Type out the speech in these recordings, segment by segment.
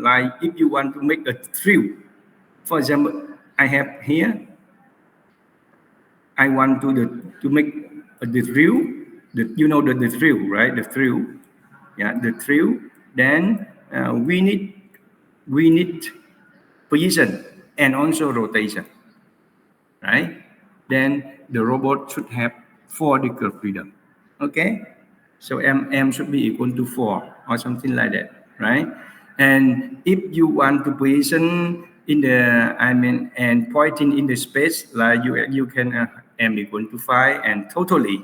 like if you want to make a thrill, for example, I have here, I want to make the thrill, you know the thrill, right? The thrill, yeah, the thrill. Then we need position and also rotation, right? Then the robot should have 4 degree of freedom. Okay, so m should be equal to 4 or something like that, right? And if you want to position in the and pointing in the space, like you can m equal to 5, and totally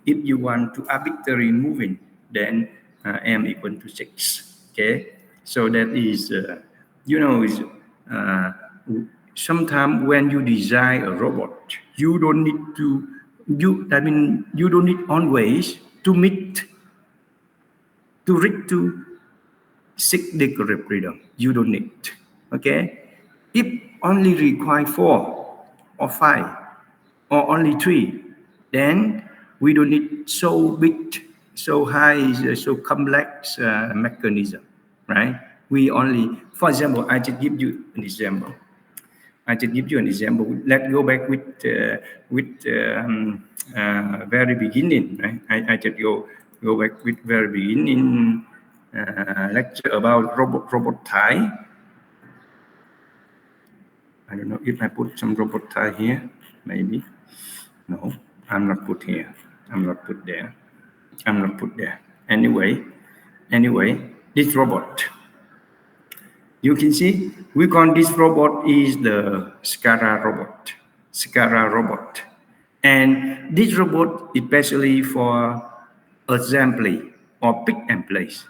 if you want to arbitrary moving, then m equal to 6. Okay, so that is is sometimes when you design a robot, you don't need to you don't need always to meet to reach to 6 degree of freedom. You don't need. Okay, if only require 4 or 5 or only 3, then we don't need so big, so high, so complex mechanism, right? We only, for example, I just give you an example. Let's go back with very beginning, right? I just go back with very beginning lecture about robot tie. I don't know if I put some robot tie here, maybe. No, I'm not put here. I'm not put there. Anyway, this robot. You can see we call this robot is the SCARA robot. And this robot especially for assembly or pick and place.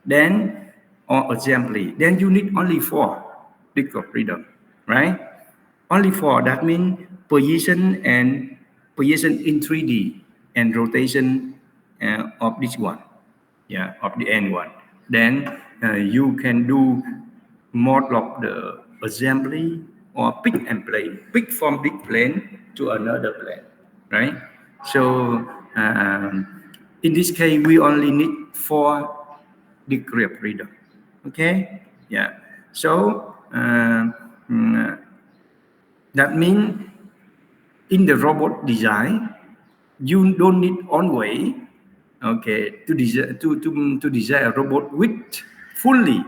Then or assembly. Then you need only 4 degrees of freedom, right? Only 4. That means position in 3D and rotation of this one, yeah, of the end one. Then you can do more of the assembly or pick and place, pick from this plane to another plane, right? So in this case, we only need 4 degrees of freedom. Okay, yeah. So that means in the robot design, you don't need always to design a robot with fully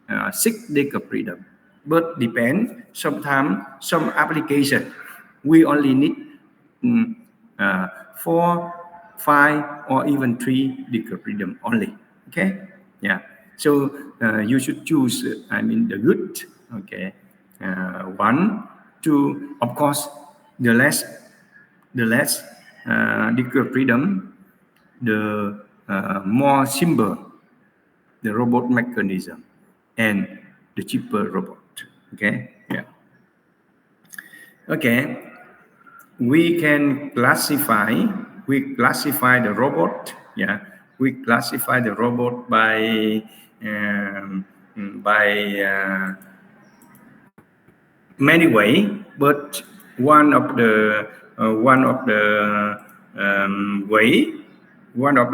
6 degrees of freedom. But depends. Sometimes some application we only need 4, 5, or even 3 degrees of freedom only. Okay, yeah. So you should choose. The good. Okay, 1, 2. Of course, the less degree of freedom, the more simple the robot mechanism and the cheaper robot. Okay, yeah. Okay, we can classify the robot. Yeah, we classify the robot by many ways, but one of the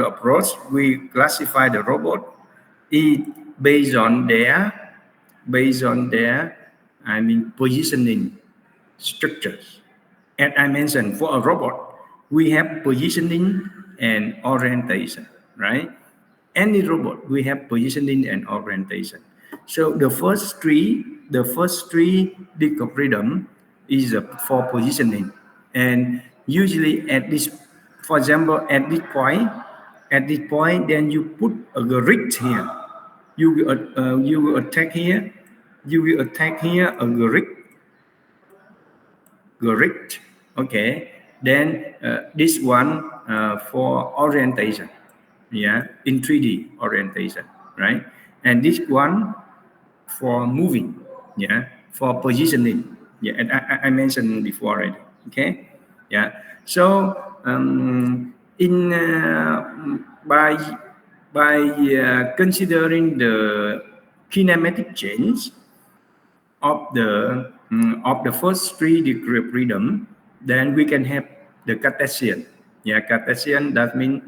approach we classify the robot is based on their positioning structures. As I mentioned, for a robot, we have positioning and orientation, right? Any robot, we have positioning and orientation. So the first three degrees of freedom is for positioning, and usually at this, for example, at this point, then you put a grid here. You will attack here. You will attack here a grid. Okay. Then this one for orientation. Yeah, in 3D orientation, right? And this one for moving, yeah, for positioning, yeah, and I mentioned before already. Okay, yeah. So in by considering the kinematic change of the first 3 degrees of freedom, then we can have the Cartesian. Yeah, Cartesian, that means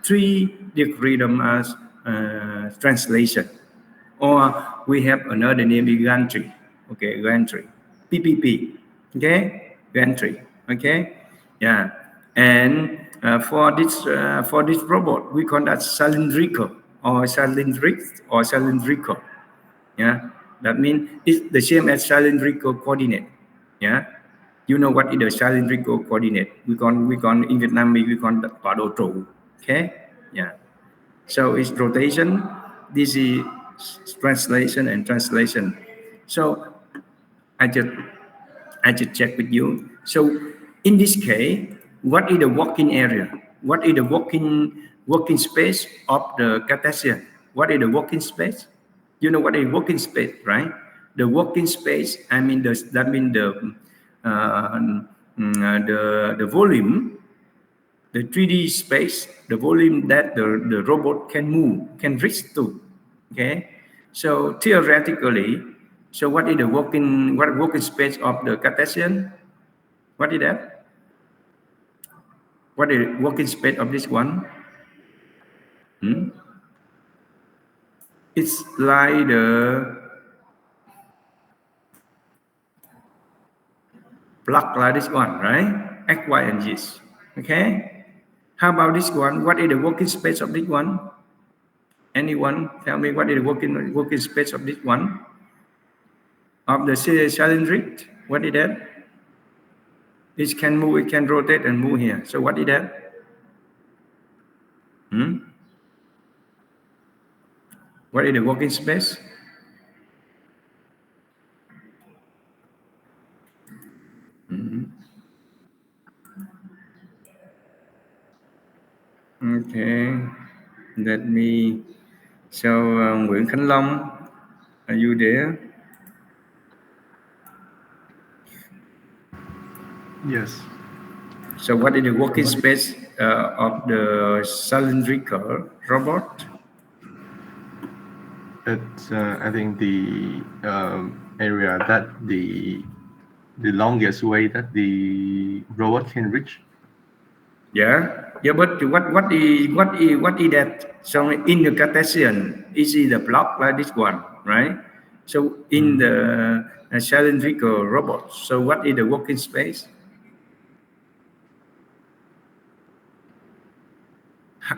3 degrees of freedom as translation. Or we have another name is gantry. Okay, gantry. PPP. Okay, gantry. Okay, yeah. And for this robot, we call that cylindrical or cylindrical. Yeah, that means it's the same as cylindrical coordinate. Yeah, you know what is the cylindrical coordinate? We call in Vietnamese we call that tọa độ trụ. Okay, yeah. So it's rotation. This is translation and translation. So I just check with you. So in this case, what is the working area? What is the working space of the Cartesian? What is the working space? You know what is working space, right? The working space. I mean, that means the volume, the 3D space, the volume that the robot can move, can reach to. Okay, so theoretically, so what is the working space of the Cartesian? What is that? What is the working space of this one? It's like the block like this one, right? X, Y, and Z. Okay. How about this one? What is the working space of this one? Anyone tell me what is the working space of this one? Of the cylindric? What is that? It can move, it can rotate and move here. So what is that? What is the working space? Okay, let me. So Nguyễn Khánh Long, are you there? Yes. So what is the working space of the cylindrical robot? It's I think the area that the longest way that the robot can reach. Yeah, but what is that? So in the Cartesian, is the block like this one, right? So in the cylindrical robot, so what is the working space?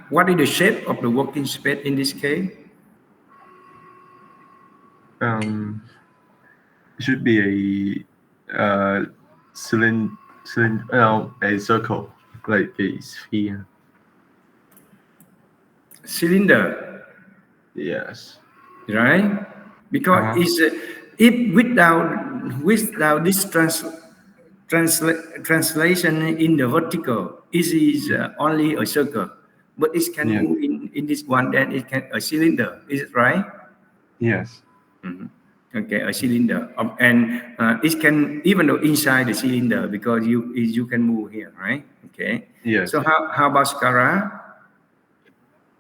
What is the shape of the working space in this case? It should be a a circle, like a sphere. Cylinder. Yes. Right? Because if without this translation in the vertical, it is only a circle, but it can move in this one. Then it can a cylinder. Is it right? Yes. Okay, a cylinder, and it can even though inside the cylinder because you can move here, right? Okay. Yes. So how about SCARA?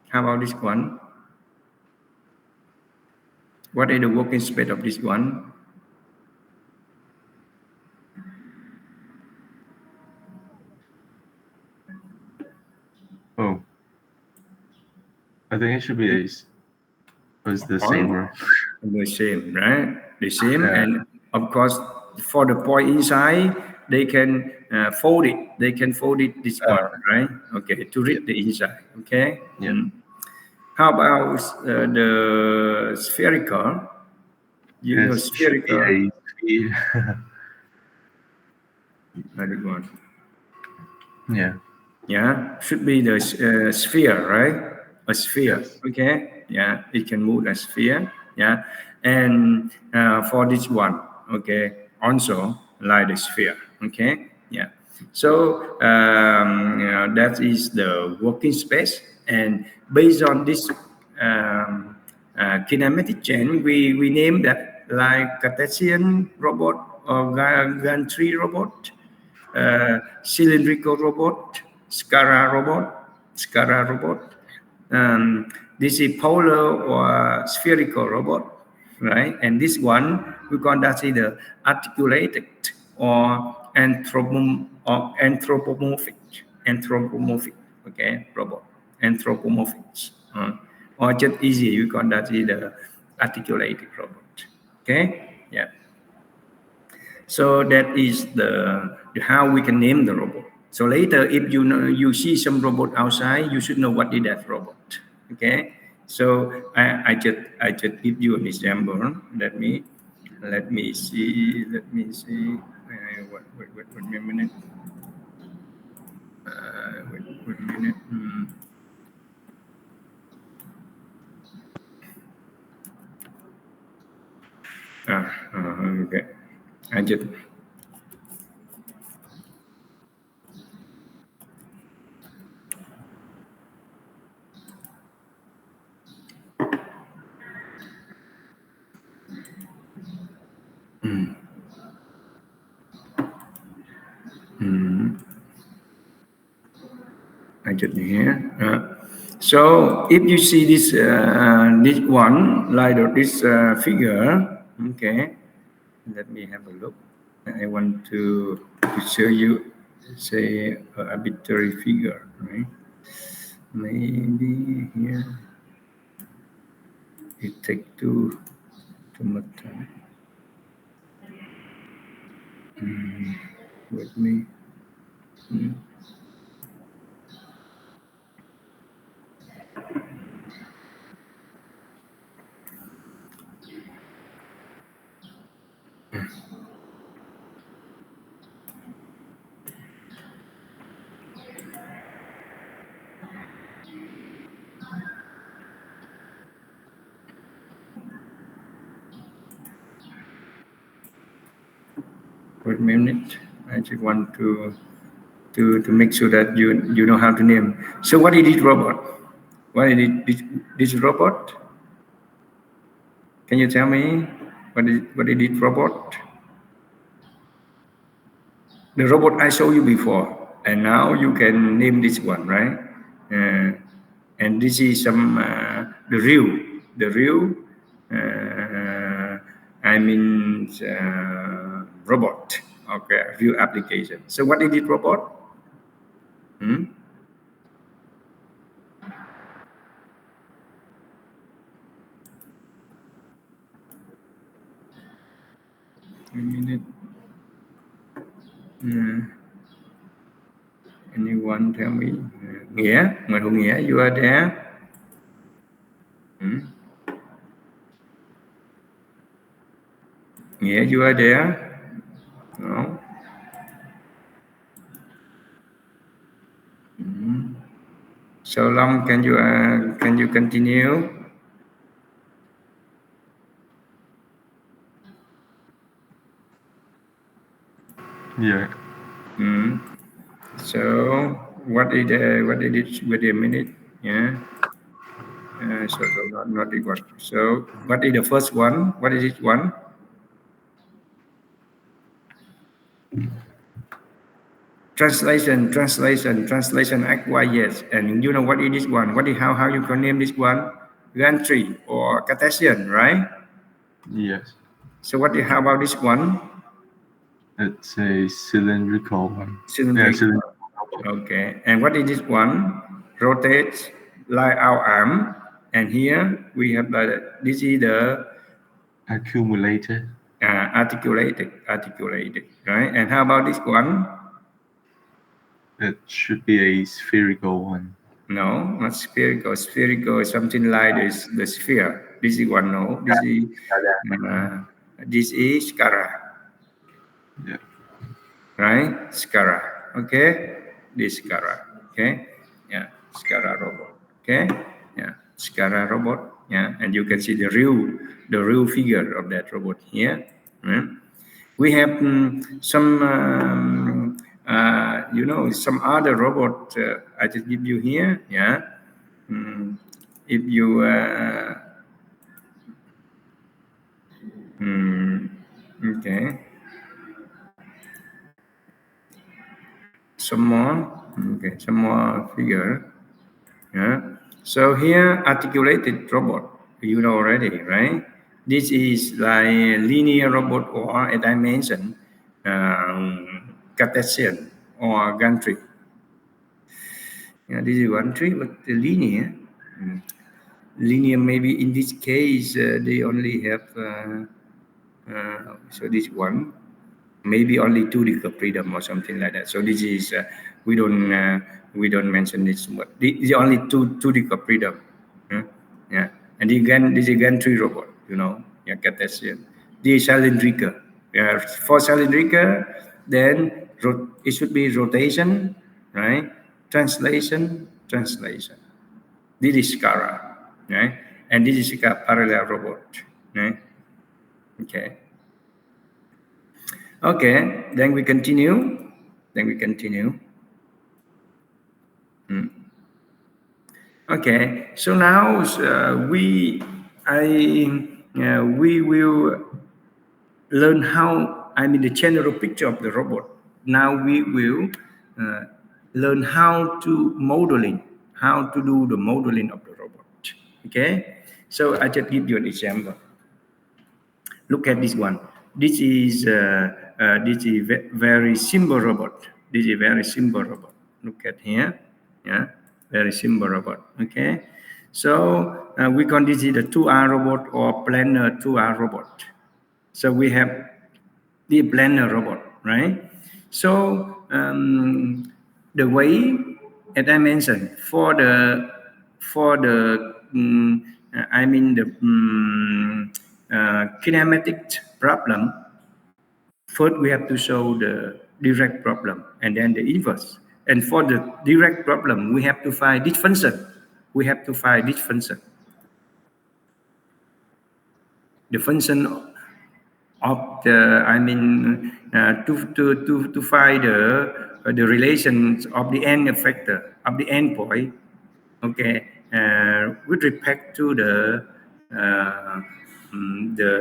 How about this one? What is the working space of this one? Oh, I think it should be the same. The same, right? The same, and of course, for the point inside, they can fold it. They can fold it this one, right? Okay, to read the inside. Okay. Yeah. How about the spherical? You know, spherical. Very good. Yeah. Yeah, should be the sphere, right? A sphere. Yes. Okay. Yeah, it can move a sphere. Yeah, and for this one, okay, also like the sphere. Okay. Yeah. So that is the working space, and based on this kinematic chain, we name that like Cartesian robot or gantry robot, cylindrical robot, SCARA robot. This is polar or spherical robot, right? And this one we call that either articulated or anthropomorphic. Okay, robot, anthropomorphic. or just easy, we call that is the articulated robot. Okay, yeah. So that is the how we can name the robot. So later, if you know you see some robot outside, you should know what is that robot. Okay. So I just give you an example. Let me see. Wait a minute. Wait a minute. Okay. I just. I just here. So if you see this this one like this figure, okay, let me have a look. I want to show you, say, an arbitrary figure, right? Maybe here it take too much time. With me. Wait a minute. I just want to make sure that you know how to name. So what is this robot? What is this robot? Can you tell me what is this robot? The robot I showed you before, and now you can name this one, right? And this is some the real. I mean robot. Okay, real application. So what is this robot? A minute. Anyone tell me? Nghĩa, Nguyễn Hữu Nghĩa, you are there? Nghĩa, you are there? No. So Long, can you continue? Yeah. So what is it? Wait a minute. Yeah. So not the one. So what is the first one? What is it one? Translation. Act Y, yes. And you know what is this one? What is how you can name this one? Gantry or Cartesian, right? Yes. So how about this one? It's a cylindrical one. Cylindrical. Okay. And what is this one? Rotates like our arm. And here we have this is the accumulated. Articulated, right? And how about this one? It should be a spherical one. No, not spherical. Spherical is something like this, the sphere. This is one. No, this is Skara. Yeah. Right, Skara. Okay, this Skara. Okay, yeah, Skara robot. Okay, yeah, Skara robot. Yeah, and you can see the real figure of that robot here. Right? We have some some other robot. I just give you here. Yeah, if you okay, some more figure. Yeah. So here, articulated robot, you know already, right? This is like a linear robot, or as I mentioned, Cartesian or gantry. Yeah, this is gantry, but the linear. linear. Maybe in this case they only have so this one maybe only 2 degree of freedom or something like that. So this is we don't mention this, but this is only two degree of freedom. Yeah, and again this is gantry robot, you know, yeah, Cartesian. This is cylindrical. Yeah, for cylindrical, then it should be rotation, right? Translation. This is Skara, right? And this is a parallel robot, right? Okay. Okay, then we continue. Okay, so now we will learn how, I mean, the general picture of the robot. Now we will learn how to do the modeling of the robot. Okay, so I just give you an example. Look at this one. This is very simple robot. This is very simple robot. Look at here. Yeah, very simple robot. Okay, so we call this the 2R robot or planar 2R robot. So we have the planar robot, right? So the way, as I mentioned, for the I mean the kinematic problem, first we have to show the direct problem and then the inverse. And for the direct problem, we have to find this function. The function of the, I mean, to find the relations of the end effector, of the endpoint, okay, with respect to the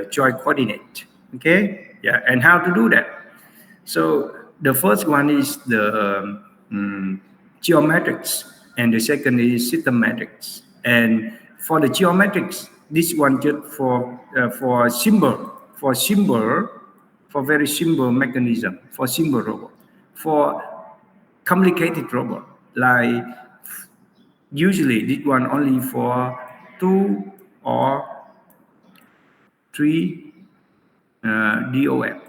joy coordinate. Okay, yeah, and how to do that? So the first one is the geometrics, and the second is systematics. And for the geometrics, this one just for very simple mechanism, for simple robot. For complicated robot, like usually this one only for 2 or 3 DOF.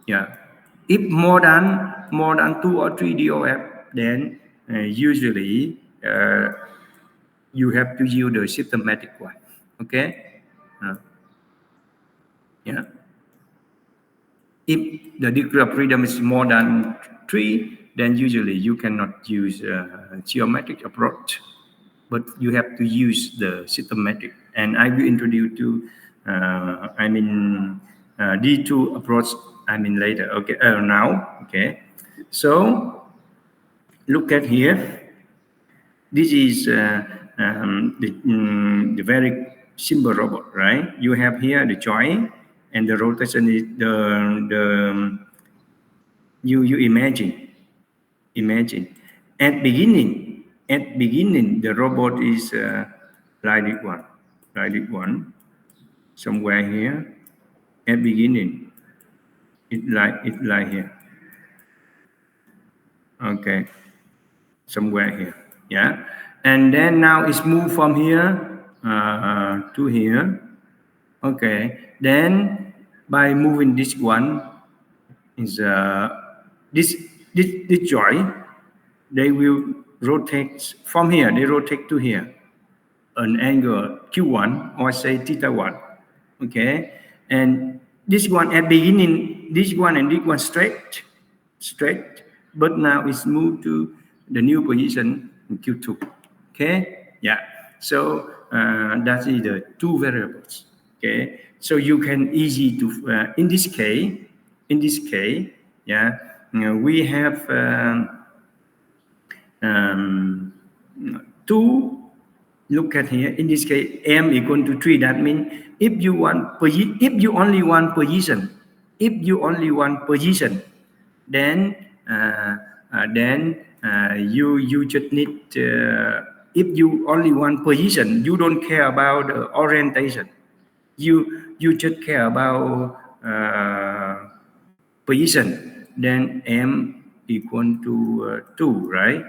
Yeah, if more than 2 or 3 DOF, then usually you have to use the systematic one. Okay. Yeah. If the degree of freedom is more than 3, then usually you cannot use geometric approach, but you have to use the systematic. And I will introduce to these two approach later. Okay, now. Okay, so look at here. This is the very simple robot, right? You have here the joint, and the rotation is you imagine at beginning the robot is like this one, somewhere here at beginning, it like here. Okay, somewhere here. Yeah, and then now it's moved from here to here. Okay, then by moving this one is this joint, they will rotate from here. They rotate to here, an angle Q1 or say θ1. Okay, and this one at beginning, this one and this one straight, but now it's moved to the new position in Q2. Okay, yeah. So that is the two variables. Okay, so you can easy to in this case, yeah, we have two. Look at here. In this case, m equal to 3. That means if you only want position, then you just need. If you only want position, you don't care about the orientation. You just care about position. Then m equal to 2, right?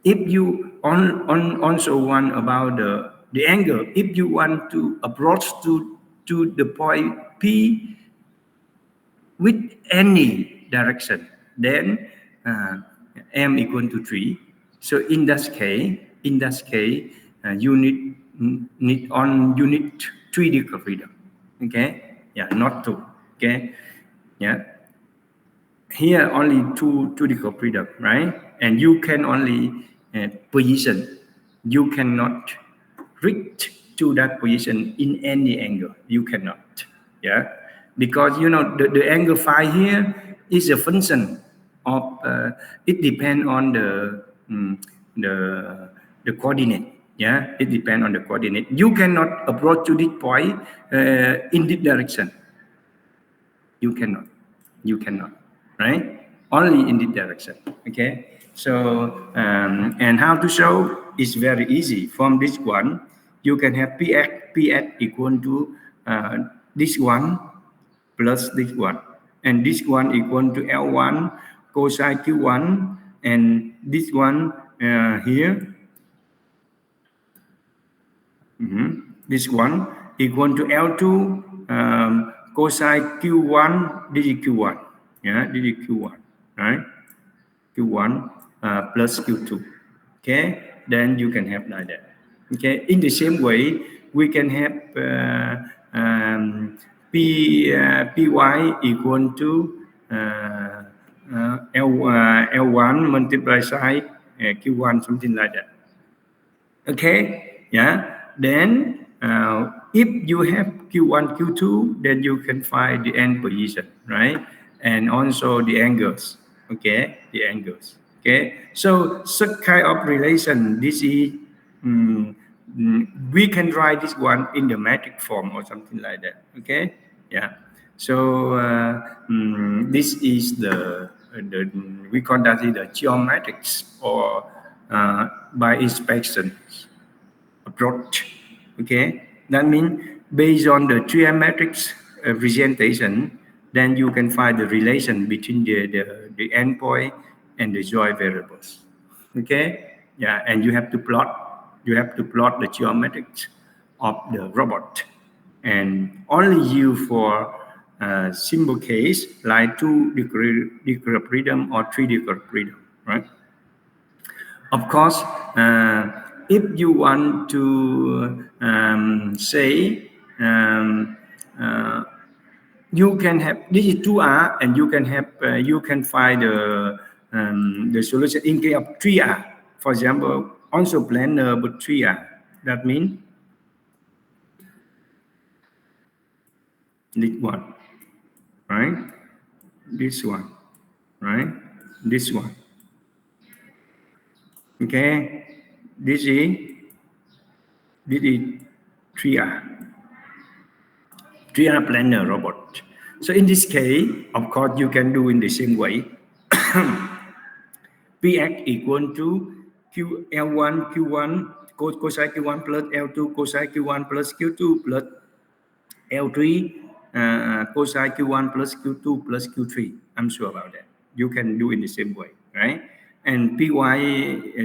if you also want about the angle, if you want to approach to the point P with any direction, then m equal to 3. So in that case, you need 3 degree of freedom. Okay, yeah, not 2. Okay, yeah. Here only two degree of freedom, right? And you can only position. You cannot reach to that position in any angle. You cannot, yeah, because you know the angle phi here is a function of it depends on the coordinate. Yeah, it depends on the coordinate. You cannot approach to this point in this direction. You cannot, right? Only in this direction. Okay. So and how to show is very easy. From this one, you can have px equal to this one plus this one, and this one equal to L1 cosine Q1, and this one here, this one equal to L2 cosine Q1, this is Q1, yeah, this is Q1, right? Q1 plus Q2, okay? Then you can have like that, okay? In the same way, we can have Py equal to L1 multiplied by Q1, something like that. Okay, yeah. Then if you have Q1, Q2, then you can find the end position, right? And also the angles, okay? The angles, okay? So such kind of relation, this is, we can write this one in the metric form or something like that, okay? Yeah. So this is the we call that the geometrics or by inspection approach. Okay, that means based on the geometric representation, then you can find the relation between the endpoint and the joint variables. Okay, yeah, and you have to plot the geometrics of the robot, and only you for simple case like 2 degree of freedom or 3 degree of freedom, right? Of course, if you want to say you can have this is 2R, and you can have you can find the solution in case of 3R. For example, also planar but 3R. That means this one, right? This one, right? This one. Okay, this is 3R planar robot. So in this case, of course, you can do in the same way. Px equal to L1 Q1 cosine Q1 plus L2 cosine Q1 plus Q2 plus L3 cosine Q1 plus Q2 plus Q3. I'm sure about that. You can do in the same way, right? And Py,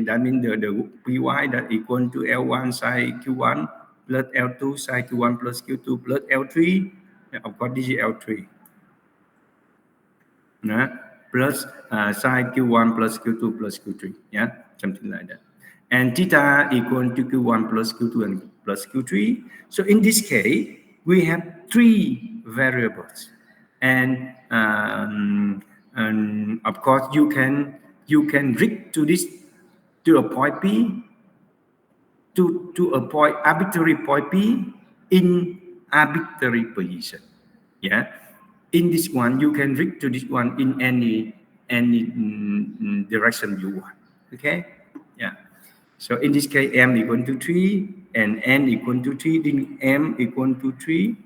that means the Py that equal to L1 sine Q1 plus L2 sine Q1 plus Q2 plus L3. Of course, this is L3. Plus sine Q1 plus Q2 plus Q3. Yeah, something like that. And theta equal to Q1 plus Q2 and plus Q3. So in this case, we have 3 variables, and of course you can reach to this to a point P to a point arbitrary point P in arbitrary position. Yeah, in this one you can reach to this one in any direction you want. Okay, yeah. So in this case, m equal to 3 and n equal to 3, then m equal to 3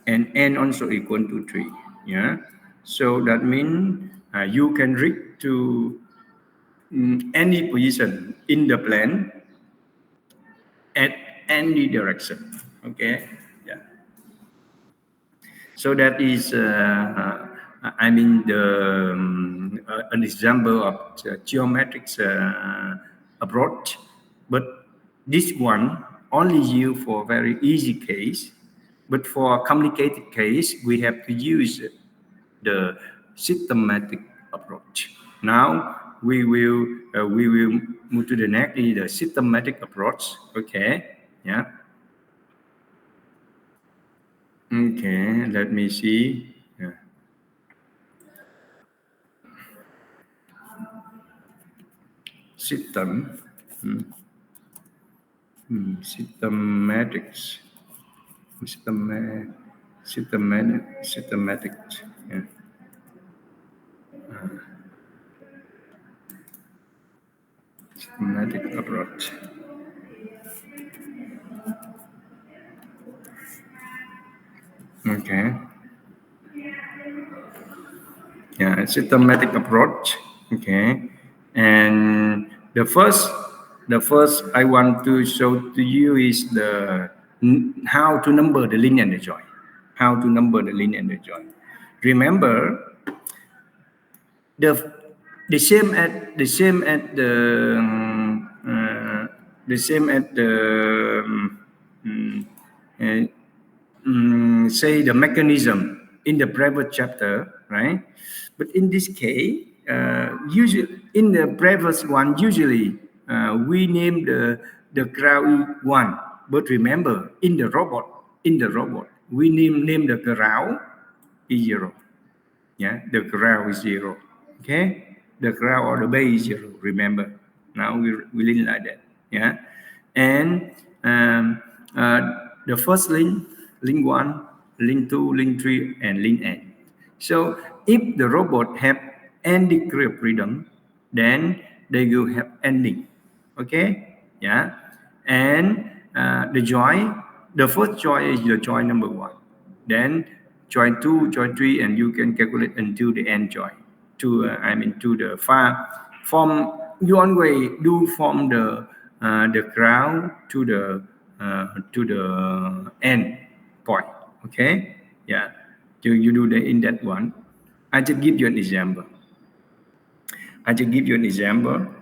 and n also equal to 3. Yeah. So that means you can reach to any position in the plane at any direction. Okay. Yeah. So that is I mean an example of geometric approach, but this one only used for very easy case. But for a complicated case, we have to use the systematic approach. Now we will move to the next, is the systematic approach. Okay, yeah. Okay, let me see. Yeah. Systematics. Systematics. Yeah. Systematic approach. Okay. Yeah, systematic approach. Okay. And the first I want to show to you is how to number the link and the join. How to number the link and the join. Remember, the same at the say the mechanism in the previous chapter, right? But in this case, usually in the previous one, usually we name the crowd one. But remember, in the robot, we name the crowd is 0. Yeah, the crowd is 0. Okay, the crowd or the base is 0. Remember, now we link like that. Yeah, and the first link 1, link 2, link 3, and link n. So if the robot have n degree of freedom, then they will have ending. Okay, yeah, and the join, the first join is the join number 1. Then join 2, join 3, and you can calculate until the end join. To the far from you always do from the ground to the end point. Okay, yeah. You do that in that one. I just give you an example.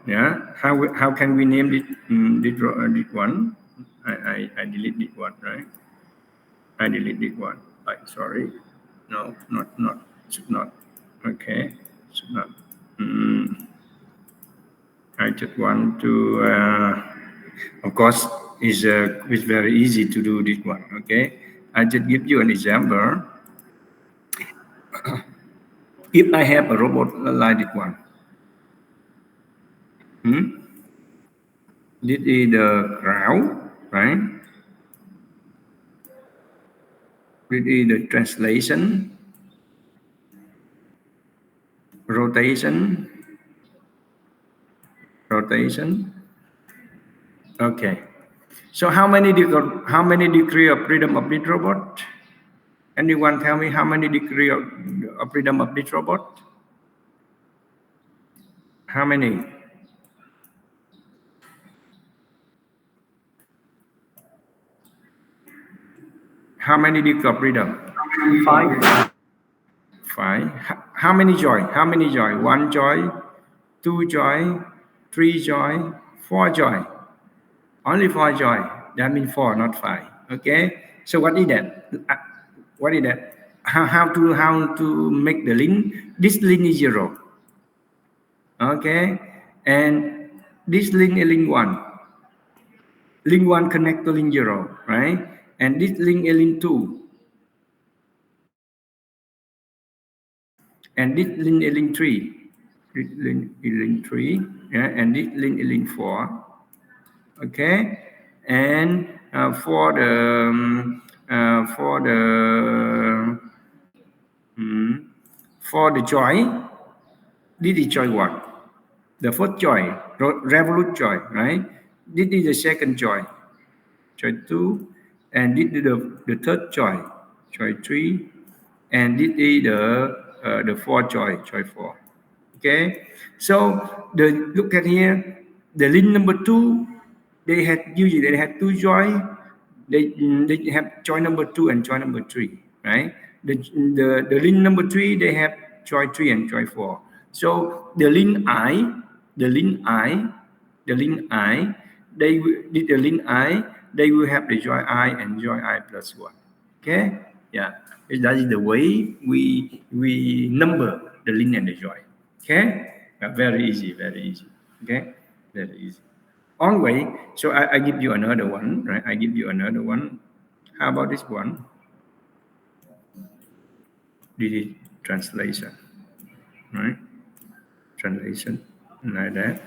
Yeah. How can we name this one? I delete this one, right? I delete this one. Sorry. No, not. Should not. Okay. Should not. I just want to. Of course, it's very easy to do this one. Okay. I just give you an example. If I have a robot like this one, this is the crowd, right? This is the translation, rotation. Okay. So how many degree of freedom of this robot? Anyone tell me how many degree of freedom of this robot? How many? How many degree of freedom? 5. 5. How many joy? 1 joy, 2 joy, 3 joy, 4 joy. Only 4 joy. That means 4, not 5. Okay. So what is that? How to make the link? This link is 0. Okay. And this link is link 1. Link 1 connect to link 0, right? And this link is link 2. And this link is link 3. This link is link 3. Yeah, and this link is link 4. Okay. And for the joy, this is joy 1. The first joy, revolute joy, right? This is the second joy 2, and this is the third joy 3, and this is the fourth joy 4. Okay, so look at here, the link number 2, they had 2 joy. They have joy number 2 and joy number 3, right? The link number 3, they have joy 3 and joy 4. So the link I, they will have the joy I and joy I plus 1. Okay, yeah, that is the way we number the link and the joy. Okay, very easy. Okay, very easy. On way. So I give you another one, right? I give you another one. How about this one? This is translation, right? Translation like that.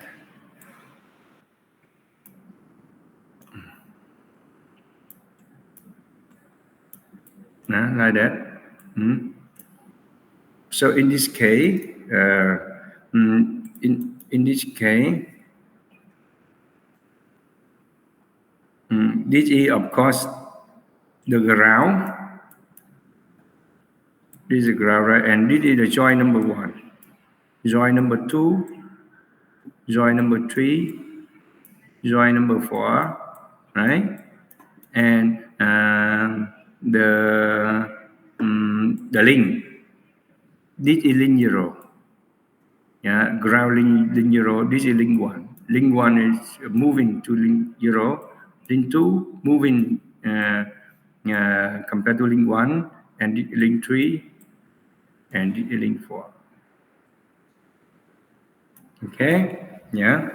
Like that. So in this case, in this case, this is of course the ground. This is the ground, right? And this is the joy number 1, joy number 2, joy number 3, joy number 4, right? And the link. This is link 0. Yeah, ground link 0. This is link 1. Link 1 is moving to link 0. Link 2 moving compared to link 1, and link 3 and link 4. Okay, yeah.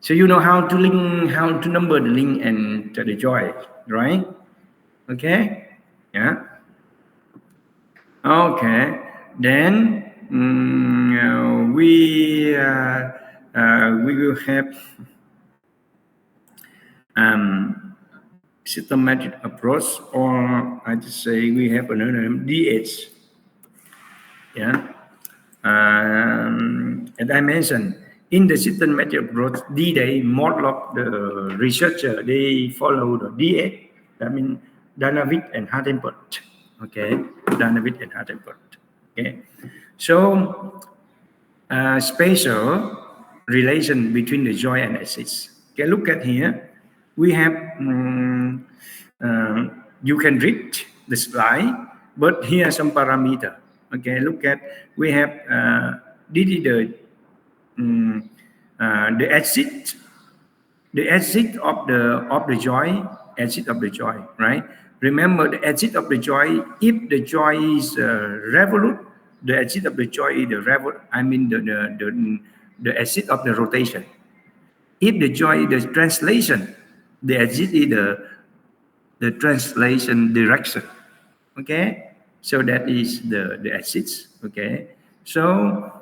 So you know how to number the link and the joy, right? Okay, yeah. Okay, then we will have systematic approach, or I just say we have another name, DH. Yeah, as I mentioned, in the systematic approach, most of the researcher they follow the DH. That means Danavit and Hartenbert. Okay, Danavit and Hartenbert. Okay, so spatial relation between the joy and axis. Okay, look at here. We have you can read the slide, but here are some parameter. Okay, look at we have this is the exit of the joy, exit of the joy, right? Remember the exit of the joy. If the joy is revolute, the exit of the joy is the revolute. I mean the exit of the rotation. If the joy is the translation, the exit is the translation direction. Okay, so that is the exit. Okay, so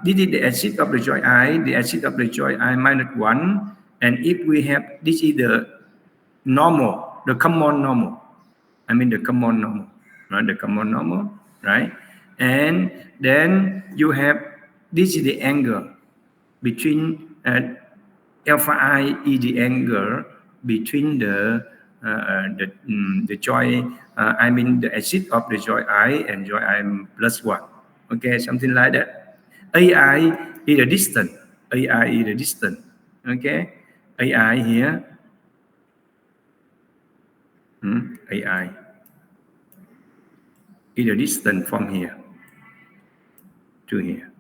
this is the exit of the joy I, the exit of the joy I minus 1. And if we have, this is the normal, the common normal. I mean the common normal, right? The common normal, right? And then you have, this is the angle between alpha I is the angle between the joy, I mean the exit of the joy I and joy I plus 1. Okay, something like that. AI is the distance. AI is the distance. Okay, AI here. AI is the distance from here to here.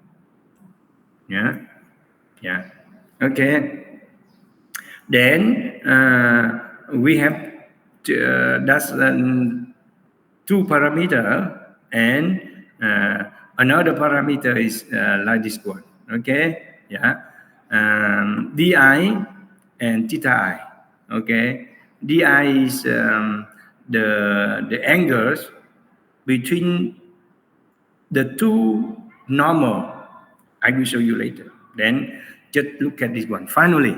Yeah, yeah. Okay. Then we have that's 2 parameter, and another parameter is like this one. Okay, yeah, di and theta I. Okay, di is the angles between the 2 normal. I will show you later. Then just look at this one. Finally,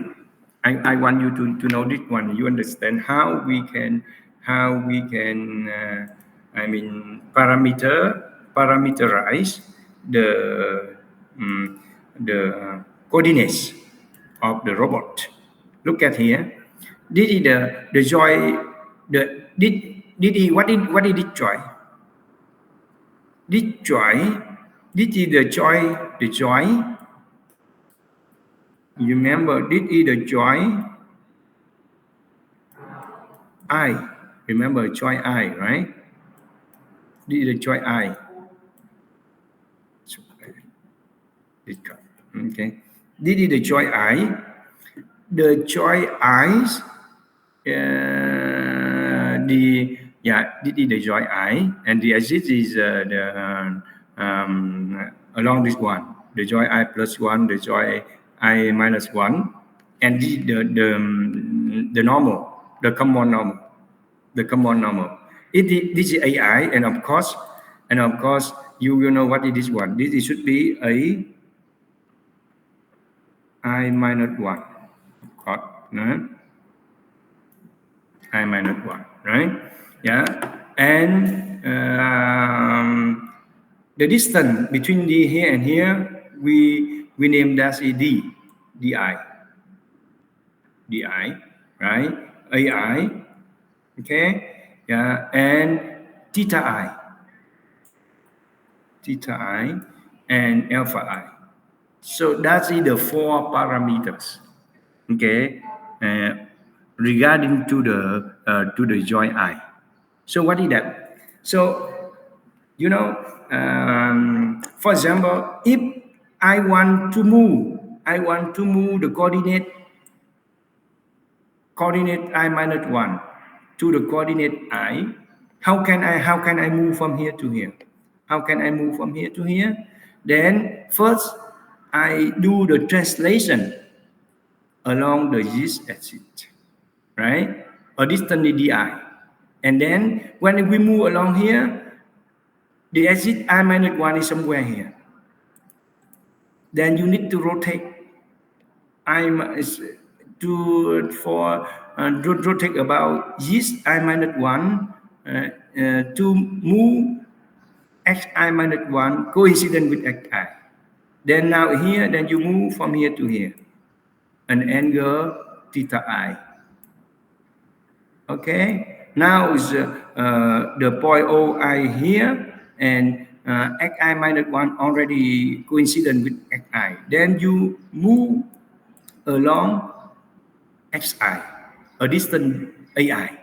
I want you to know this one. You understand how we can I mean parameterize the coordinates of the robot. Look at here. This is the joy. What is this joy? This joy. This is the joy. The joy. You remember, this is the joy I. Remember joy I, right? This is the joy I. This cup. Okay. This is the joy I. The joy eyes. This is the joy I, and the axis is along this one. The joy I plus 1, the joy I minus 1, and the normal, the common normal, the common normal. This is AI, and of course, you will know what is this one. This should be a I minus 1, of course. No? I minus 1, right? Yeah, and the distance between the here and here, we name that a d, di, right? AI, okay, yeah, and theta I, and alpha I. So that's the 4 parameters, okay, regarding to the joy I. So what is that? So for example, if I want to move the coordinate I minus 1 to the coordinate I. How can I move from here to here? How can I move from here to here? Then first I do the translation along the z-axis, right? A distance di. And then when we move along here, the axis I minus 1 is somewhere here. Then you need to rotate rotate about this I minus 1 to move xi minus 1 coincident with xi. Then now here, then you move from here to here, an angle theta I. Okay, now is the point OI here, and xi minus 1 already coincident with xi. Then you move along xi, a distance ai.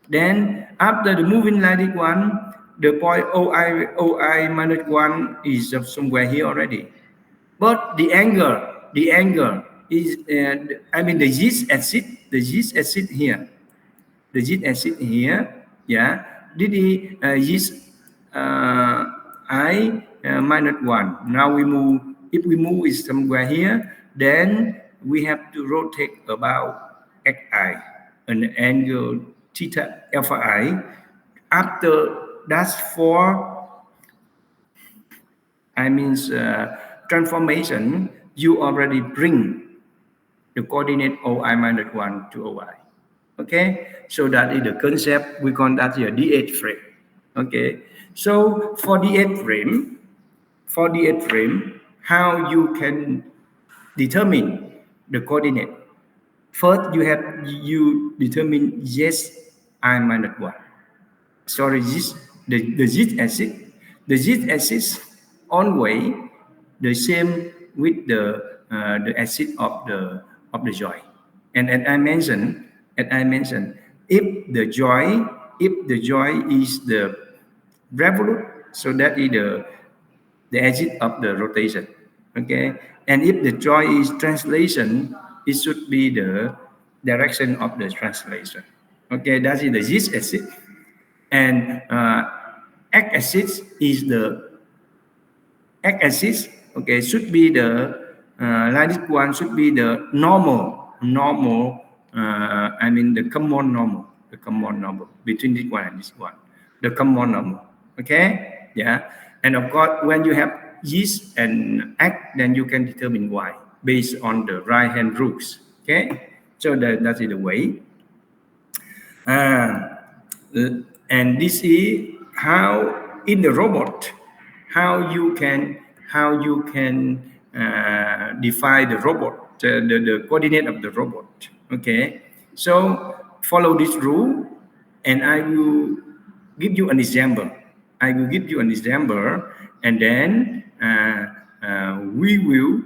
Then after the moving like this one, the point OI minus 1 is somewhere here already. But the angle is, the z-axis here. The z-axis here, yeah. This is I minus 1. Now we move, if we move is somewhere here, then we have to rotate about xi, an angle theta alpha I. After that's for, transformation, you already bring the coordinate OI minus 1 to OI. Okay, so that is the concept. We call that here D8 frame. Okay, so for D8 frame, how you can determine the coordinate? First, you determine I minus 1. Sorry, the z-axis. The z-axis always the same with the axis of the joint. And as I mentioned, if the joint is the revolute, so that is the axis of the rotation. Okay, and if the joint is translation, it should be the direction of the translation. Okay, that is the z-axis, and x-axis is the x-axis. Okay, should be the like this one should be the normal. The common normal between this one and this one, the common normal. Okay, yeah, and of course when you have this and x, then you can determine y based on the right hand rules. Okay, so that is the way. And this is how in the robot, how you can define the robot, the coordinate of the robot. Okay, so follow this rule, and I will give you an example. And then we will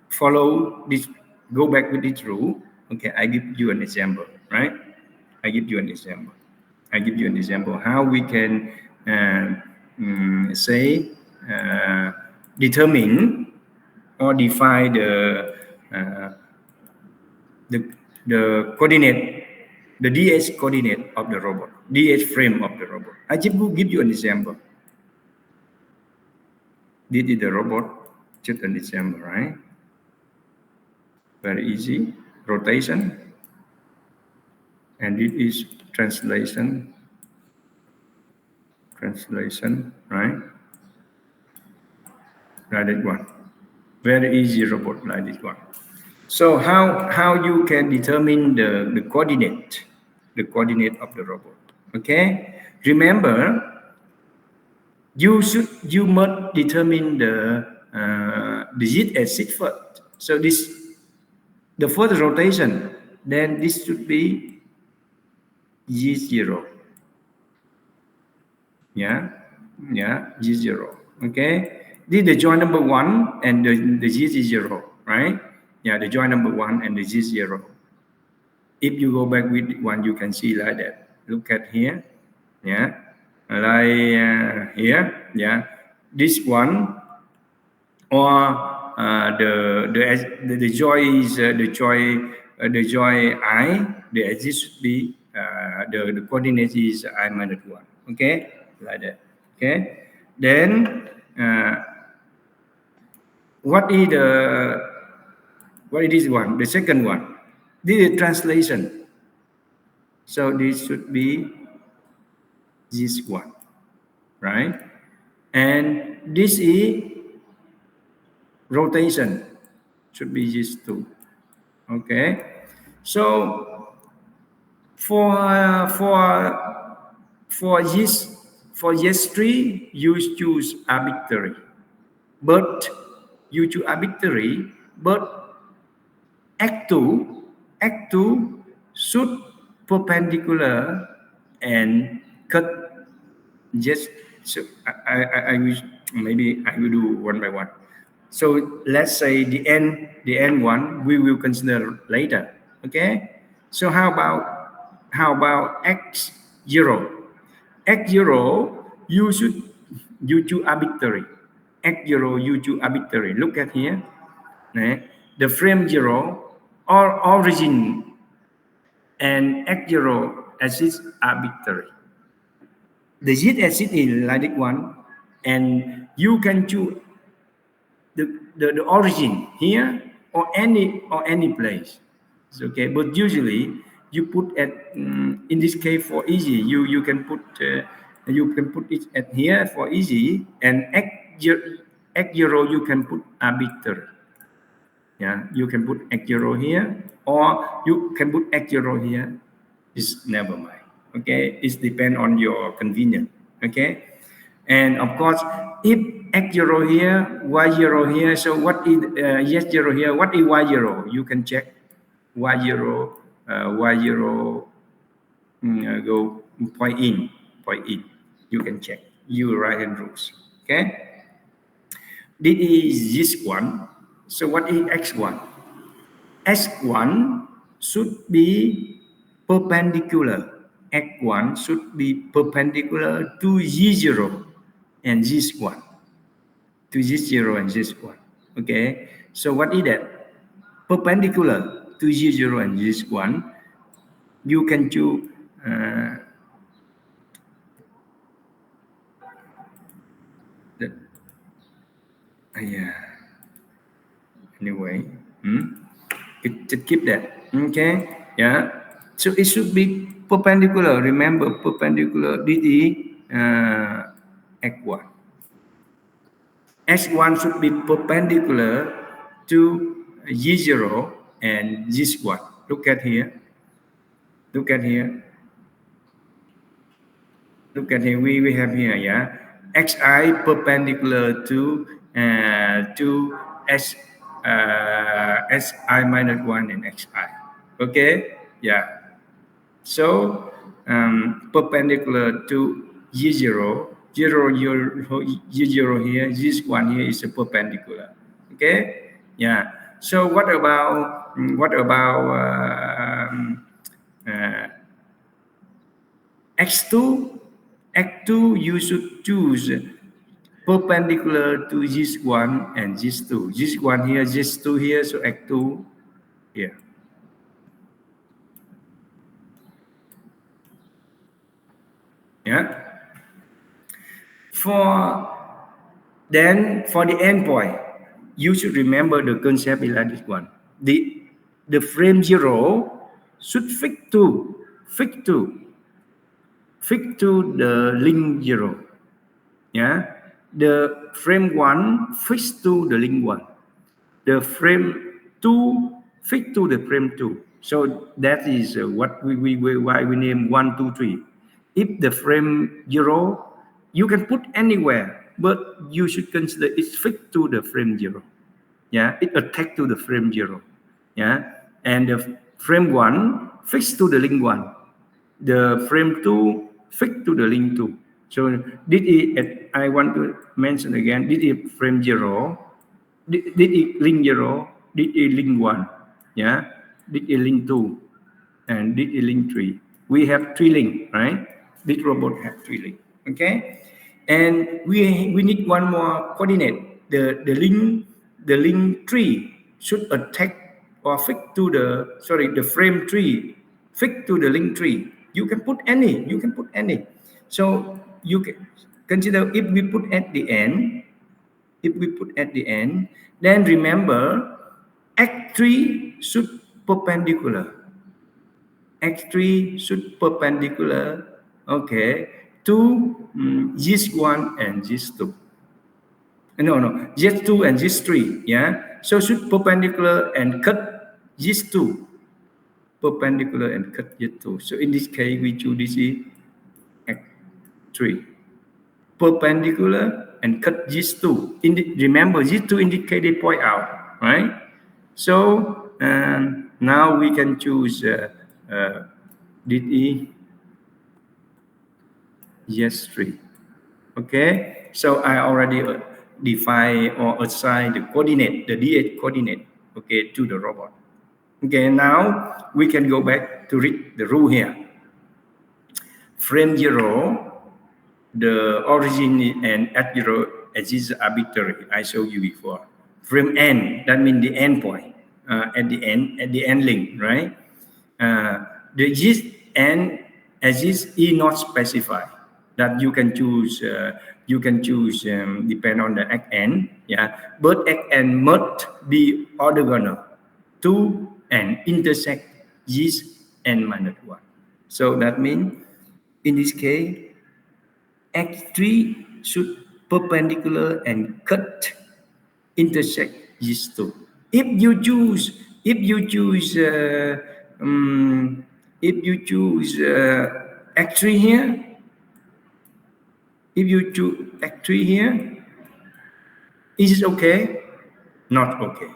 follow this. Go back with this rule. Okay, I give you an example, right? I give you an example how we can say determine or define the coordinate, the DH coordinate of the robot, DH frame of the robot. I just will give you an example. This is the robot, just an example, right? Very easy. Rotation. And it is translation, right? Like that one. Very easy robot like this one. So how you can determine the coordinate of the robot? Okay. Remember, you must determine the z axis first. So the first rotation, then this should be z0. Yeah, z0. Okay. This is the joint number 1 and the z is 0, right? Yeah, the joint number 1 and the z is 0. If you go back with one, you can see like that. Look at here. Yeah, like here. Yeah, this one or the joy is the joy I. The axis should be the coordinate is I minus 1. Okay, like that. Okay, then what is this one? The second one. This is translation. So this should be this one, right? And this is rotation. Should be this two. Okay. So for this tree, you choose arbitrary. But you choose arbitrary, but X2 should perpendicular and cut. Just so I will maybe I will do one by one. So let's say the end one we will consider later. Okay. So how about X0? X0 you choose arbitrary. X0 you choose arbitrary. Look at here. The frame 0 or origin and X0 axis arbitrary. The z axis is like this one, and you can choose the origin here or any place. It's okay, but usually you put at in this case for easy, you can put it at here for easy, and X0 you can put arbitrary. Yeah, you can put X0 here, or you can put X0 here. It's never mind. Okay, it depends on your convenience. Okay, and of course, if X0 here, Y0 here, so what is yes0 here? What is Y0? You can check Y0. Go point in. You can check. You right hand rules. Okay. This is this one. So what is X1? X1 should be perpendicular. X1 should be perpendicular to Z0 and Z1. To Z0 and Z1. Okay. So what is that? Perpendicular to Z0 and Z1. You can choose anyway, it keep that. Okay. Yeah. So it should be perpendicular. Remember, perpendicular. This is X1. X1 should be perpendicular to Z0 and Z1. Look at here. Look at here. We have here, yeah. Xi perpendicular to S Si minus 1 and Xi. Okay. Yeah. So perpendicular to Z0, Z0 here, Z1 here is a perpendicular. Okay. Yeah. So what about X2? X2 you should choose perpendicular to this one and this two. This one here, this two here, so add two here. Yeah. For the endpoint, you should remember the concept is like this one. The frame 0 should fix to the link 0. Yeah. The frame 1 fix to the link 1. The frame 2 fix to the frame 2. So that is what why we name 1, 2, 3. If the frame 0, you can put anywhere, but you should consider it's fixed to the frame 0. Yeah, it attached to the frame 0. Yeah, and the frame 1 fixed to the link 1. The frame 2 fixed to the link 2. So I want to mention again, this is frame 0, this is link 0, this is link 1. Yeah, this is link 2, and this is link 3. We have 3 links, right? This robot has 3 links. Okay, and we need one more coordinate. The link 3 should attack or fix to the frame 3 fix to the link 3. You can put any. So you can consider if we put at the end, then remember X3 should perpendicular. X3 should perpendicular, okay, to this one and this two. No, this two and this three, yeah. So should perpendicular and cut this two. Perpendicular and cut this two. So in this case, we choose this is X3. Perpendicular and cut these two. Remember, these two indicate they point out, right? So now we can choose DE yes 3. Okay, so I already define or assign the coordinate, the DH coordinate, okay, to the robot. Okay, now we can go back to read the rule here. Frame 0, the origin and at 0 is arbitrary. I showed you before. Frame n, that means the end point at the end link, right? The this n is not specified. That you can choose. Depend on the xn. Yeah, but xn must be orthogonal to and intersect this n minus 1. So that means in this case, x3 should perpendicular and cut intersect these two. If you choose x3 here, if you choose x3 here, is it okay? Not okay.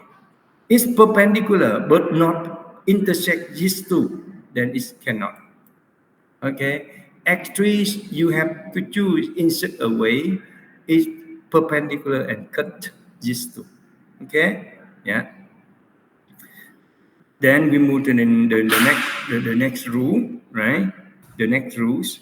It's perpendicular but not intersect these two, then it cannot. Okay, x3 you have to choose in such a way is perpendicular and cut these two. Okay, yeah. Then we move to the next rule, right? The next rules.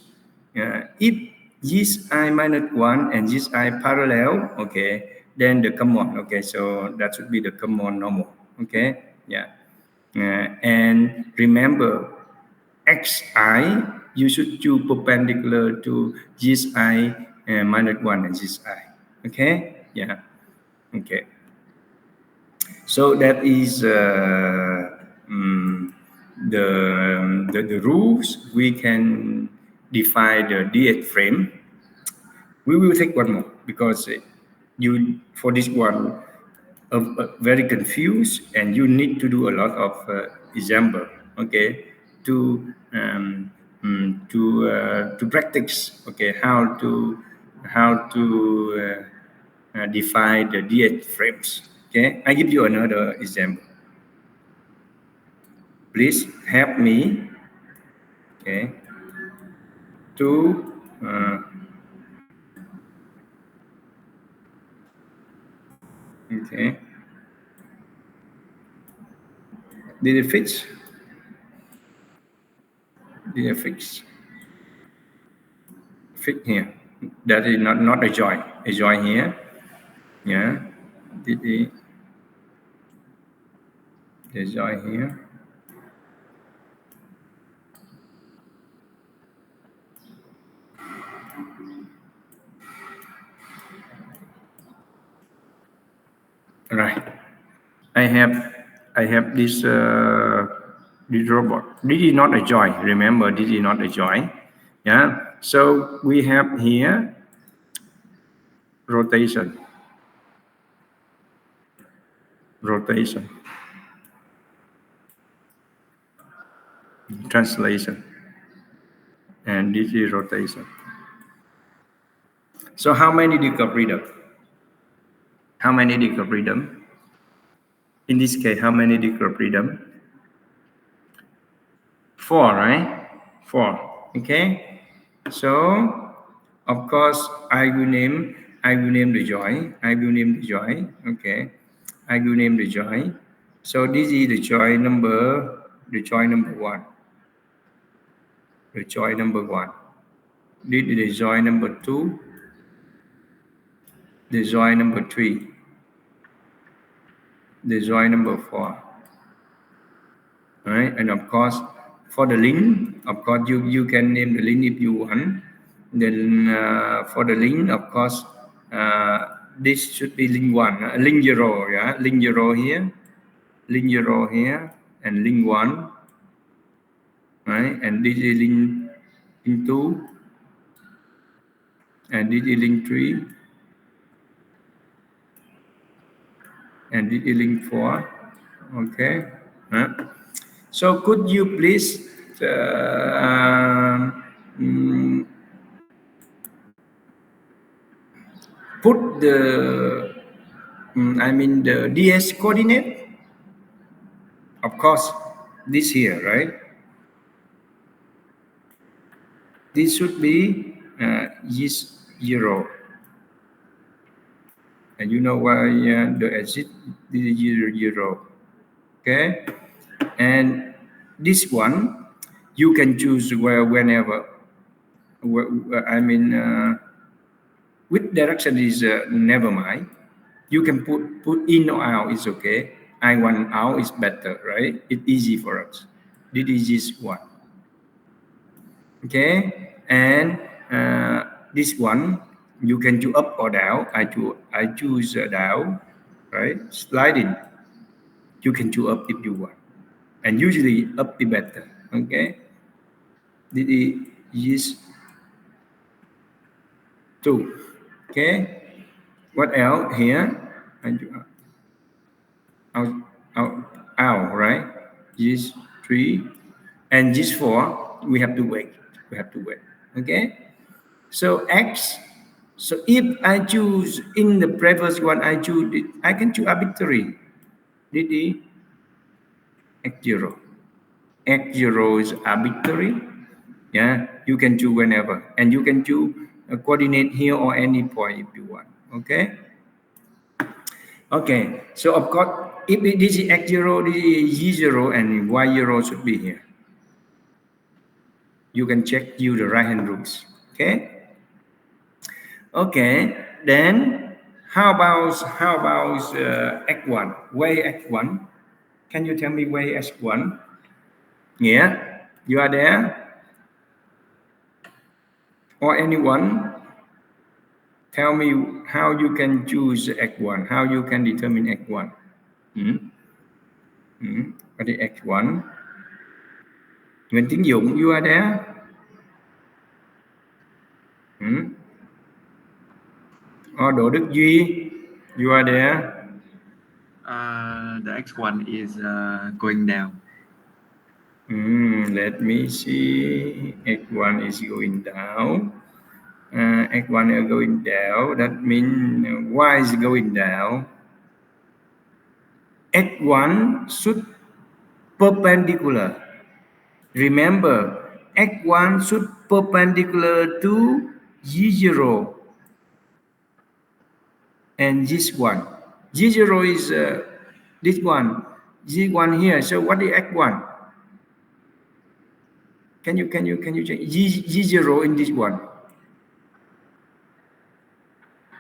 If this I minus 1 and this I parallel, okay, then the common, okay, so that should be the common normal, okay, yeah. And remember, xi, you should choose perpendicular to this I minus 1 and this I, okay, yeah, okay. So that is the rules. We can define the DH frame. We will take one more because you for this one very confused and you need to do a lot of example. Okay, to practice. Okay, how to define the DH frames. Okay, I give you another example. Please help me, okay, to okay. Did it fix? Did it fix? Fit here. That is not a joint. A joint here. Yeah. The joint here. Right. I have this robot. This is not a joint. Remember, this is not a joint. Yeah. So we have here rotation. Translation. And this is rotation. So how many degree of freedom? How many degree of freedom? In this case, how many degree of freedom? 4, right? 4. Okay. So of course I will name the joint. Okay. I will name the joint. So this is the joint number 1. The joint number 1. This is the joint number 2. The joint number 3. The joint number 4. All right, and of course for the link, of course you can name the link if you want. Then for the link, of course, this should be link 1, link 0, yeah, link 0 here, link 0 here, and link 1, right? And this is link 2, and this is link 3, and this is link 4. Okay. So could you please put the the DS coordinate? Of course, this here, right? This should be this 0. And you know why the exit this is 0. Okay. And this one, you can choose whenever. Which direction is never mind. You can put in or out is okay. I want out is better, right? It's easy for us. This is this one. Okay, and this one you can do up or down. I choose down, right? Sliding. You can do up if you want, and usually up is better. Okay, this is 2. Okay, what else here? I do out, right? This 3 and this 4. We have to wait. Okay, so X. So if I choose in the previous one, I can choose arbitrary. This is X0. X0 is arbitrary. Yeah, you can choose whenever, and you can choose a coordinate here or any point if you want. Okay. Okay. So of course, if this is X0, this is Y0, and Y0 should be here. You can check the right hand rules. Okay. Okay. Then how about X1? Where X1? Can you tell me where X1? Yeah, you are there. Or anyone? Tell me how you can choose X1. How you can determine X1? What is X1? Nguyễn Tiến Dũng, you are there? Or Đỗ Đức Duy, you are there? The X1 is going down. Let me see. X1 is going down. X1 is going down. That means Y is going down. X1 should perpendicular. Remember, X1 should perpendicular to Y0 and this one. Y0 is this one. Z1 here. So what is X1? Can you check Y0 in this one?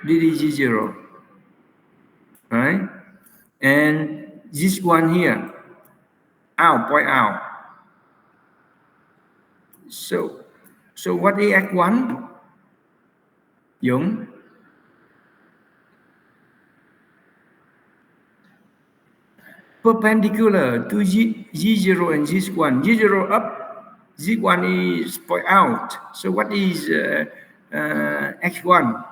This is Z0, right? And this one here, out, point out. So what is X1? Dũng? Perpendicular to Z0 and Z1. Z0 up, Z1 is point out. So what is X1?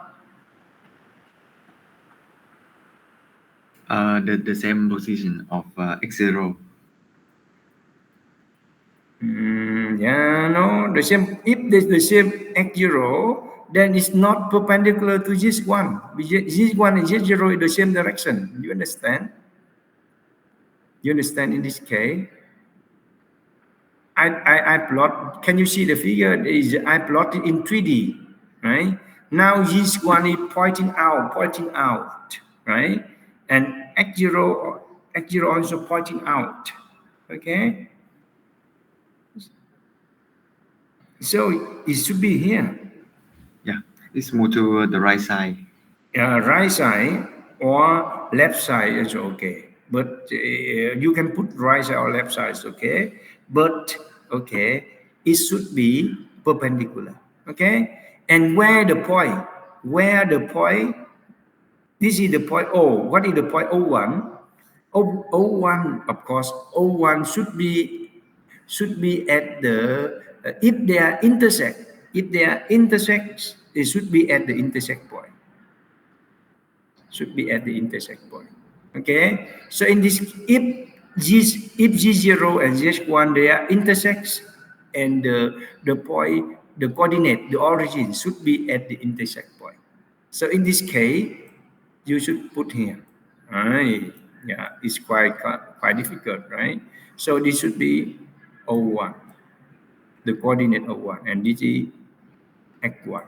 The same position of X0. Yeah, no, the same. If there's the same X0, then it's not perpendicular to Z1. Z1 and Z0 in the same direction. You understand? You understand in this case? I plot. Can you see the figure? I plotted in 3D, right? Now this one is pointing out, right? And X0 also pointing out. Okay. So it should be here. Yeah, it's more to the right side. Right side or left side is okay, but you can put right side or left side, okay, but okay, it should be perpendicular, okay. And where the point, this is the point O. What is the point O1? O1, of course, O1 should be at the if they are intersect, it should be at the intersect point. Should be at the intersect point. Okay, so in this, if G0 and G1 they are intersects, and the point, the coordinate, the origin should be at the intersect point. So in this case, you should put here. Right? Yeah, it's quite difficult, right? So this should be O1, the coordinate O1, and this is X1.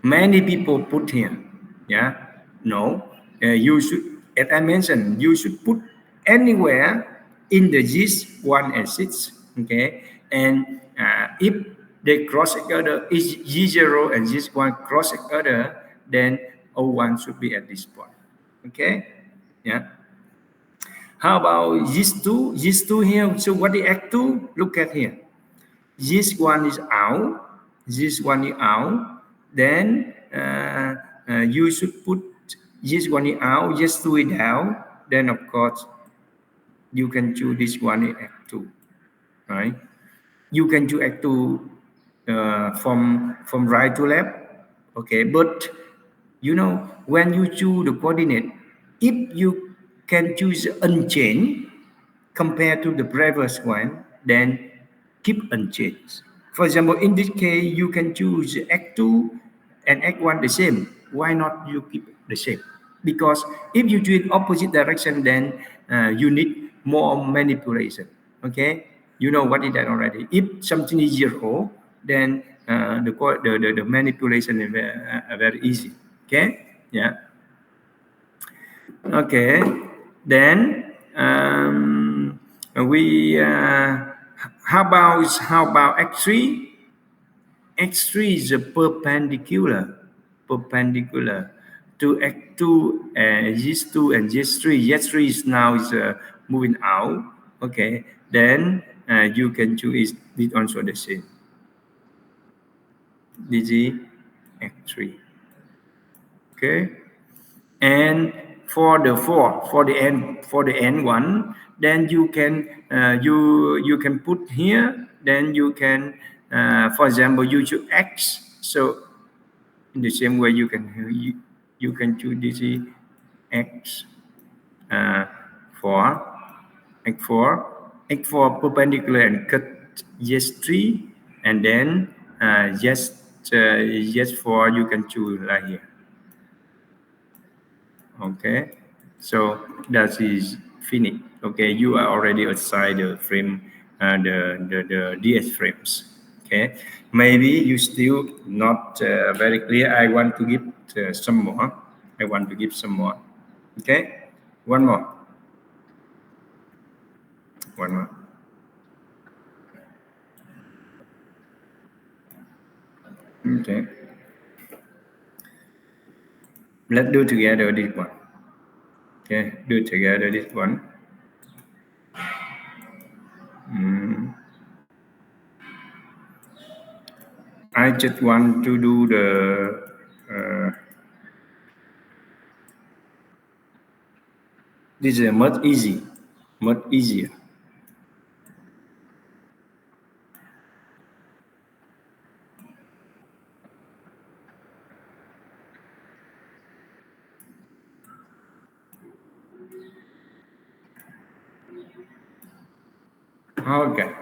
Many people put here. Yeah, no, you should, as I mentioned, you should put anywhere in the G1 and 6. Okay, and if they cross each other, is G0 and G1 cross each other, then O1 should be at this point. Okay, yeah. How about G2? G2 here. So what is X2? Look at here. G1 is out. G1 is out. Then you should put G1 is out, G2 is down. Then of course you can choose this one is X2, right? You can choose X2 from right to left, okay. But you know, when you choose the coordinate, if you can choose unchanged compared to the previous one, then keep unchanged. For example, in this case, you can choose X2 and X1 the same. Why not you keep the same? Because if you choose opposite direction, then you need more manipulation. Okay, you know what is that already. If something is 0, then the manipulation is very easy. Okay, yeah. Okay, then we how about X3? X3 is a perpendicular to X2 and G2 and G3. G3 is now moving out. Okay, then you can choose it also the same. This is X3. Okay, and for the end one, then you can you can put here. Then you can, for example, you choose X. So in the same way, you can choose this is X for X4 perpendicular and cut G3, and then just for you can choose right here. Okay, so that is finished. Okay, you are already assigned the frame, the DS frames. Okay, maybe you still not very clear. I want to give some more. Okay, one more. Okay. Let's do together this one. Okay, do together this one. I just want to do the this is much easier. Okay.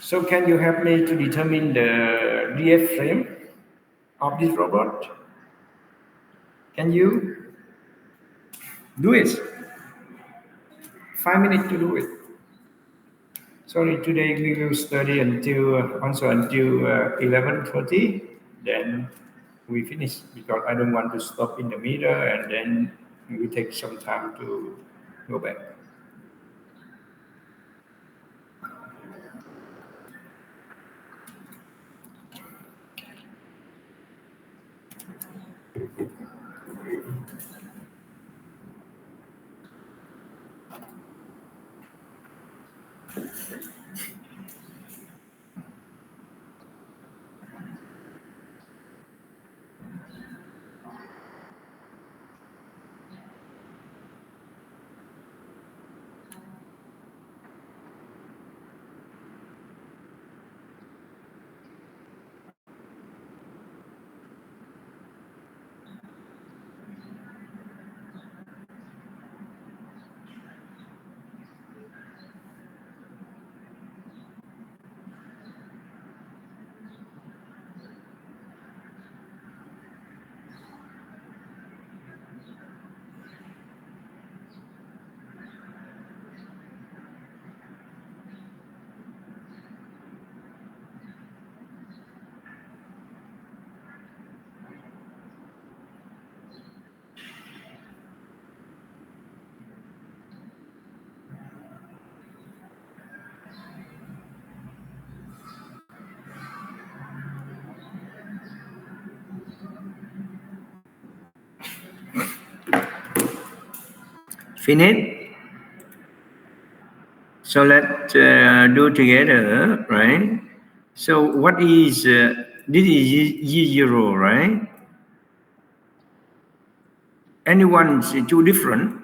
So can you help me to determine the DF frame of this robot? Can you do it? 5 minutes to do it. Sorry, today we will study until 11:30. Then we finish because I don't want to stop in the middle and then we take some time to go back. Finish? So let's do together, right? So what is, this is Y0, right? Anyone's too different?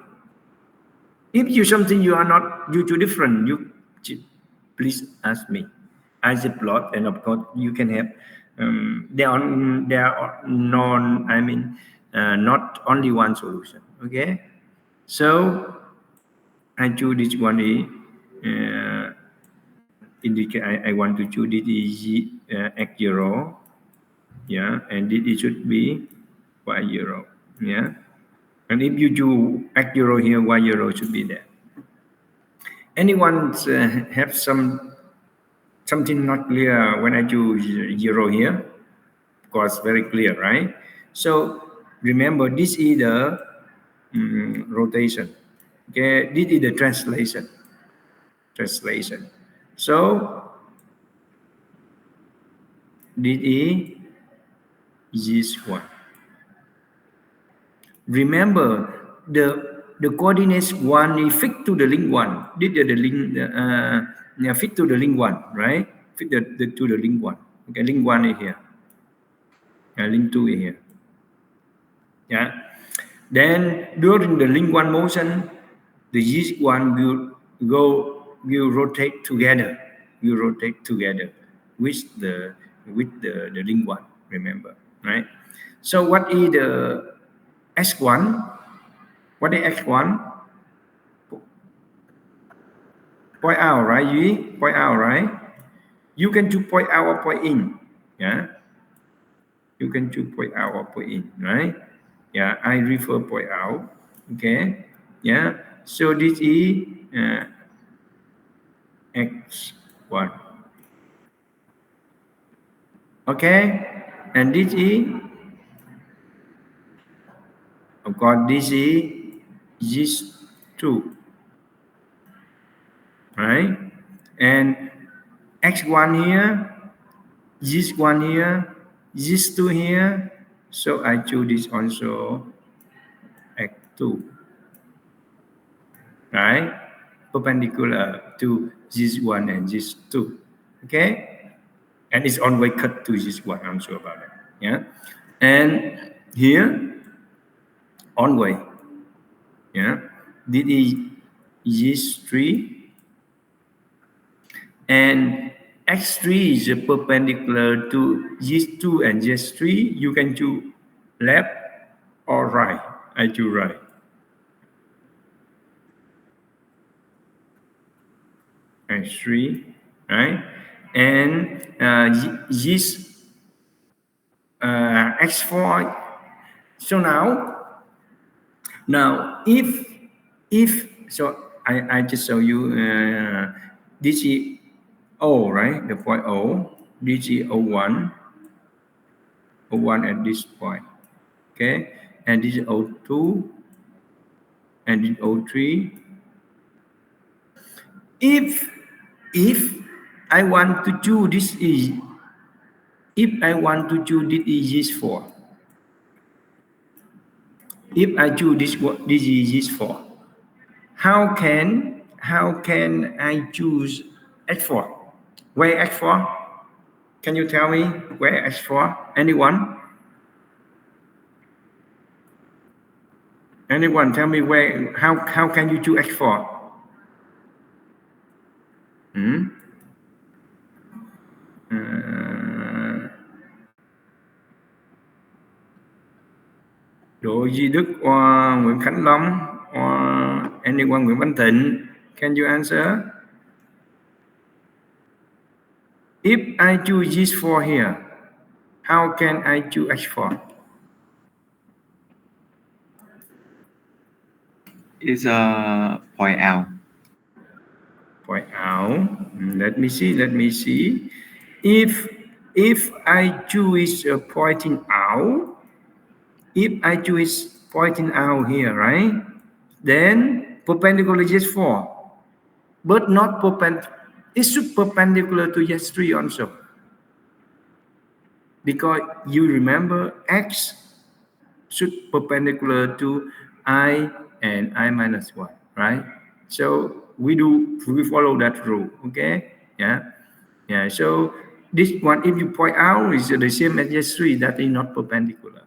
If you something you are not, you too different, you please ask me. I say plot, and of course you can have, there are non, I mean, not only one solution, okay? So I choose this one is, indicate I want to choose this is X0, yeah, and it should be Y0, yeah. And if you do X0 here, Y0 should be there. Anyone have something not clear when I do 0 here? Of course, very clear, right? So remember, this is the rotation. Okay, this is the translation. So this is this one. Remember, the coordinates 1 is fixed to the link 1. This is the link fit to the link 1, right? Fit to the link 1. Okay, link 1 is here. Link 2 is here. Yeah. Then during the link 1 motion, the this one will rotate together. Will rotate together with the link 1. Remember, right? So what is the X1? What is X1? Point out, right? You point out, right? You can choose point out or point in. Yeah. You can choose point out or point in, right? Yeah, I refer point out. Okay. Yeah. So this is X1. Okay. And this is, of course, this is this 2. Right? And X1 here, this 1 here, this 2 here. So I choose this also 2, right? Perpendicular to this one and this 2, okay? And it's always cut to this one, I'm sure about that, yeah? And here, always, yeah? This is this 3, and x3 is perpendicular to this 2 and this 3. You can choose left or right. I choose right. X3, right? And this x4. So now if so, I just show you this is O, right? The point O. This is O1. O1 at this point. Okay, and this is O2 and this is O3. If I want to choose this is, if I want to choose this is this 4. If I choose this is this 4. How can I choose x4? Where x4? Can you tell me where x4? Anyone? Anyone tell me where? How can you choose x4? Đỗ Duy Đức or Nguyễn Khánh Long or anyone, Nguyễn Văn Thịnh, can you answer? If I choose this 4 here, how can I choose x4? It's a point out. Point out. Let me see. If I choose pointing out, if I choose pointing out here, right? Then perpendicular is 4, but not perpendicular. It should perpendicular to S3 also, because you remember x should perpendicular to I and I minus 1, right? So we follow that rule, okay? Yeah. So this one, if you point out, is the same as S3, that is not perpendicular.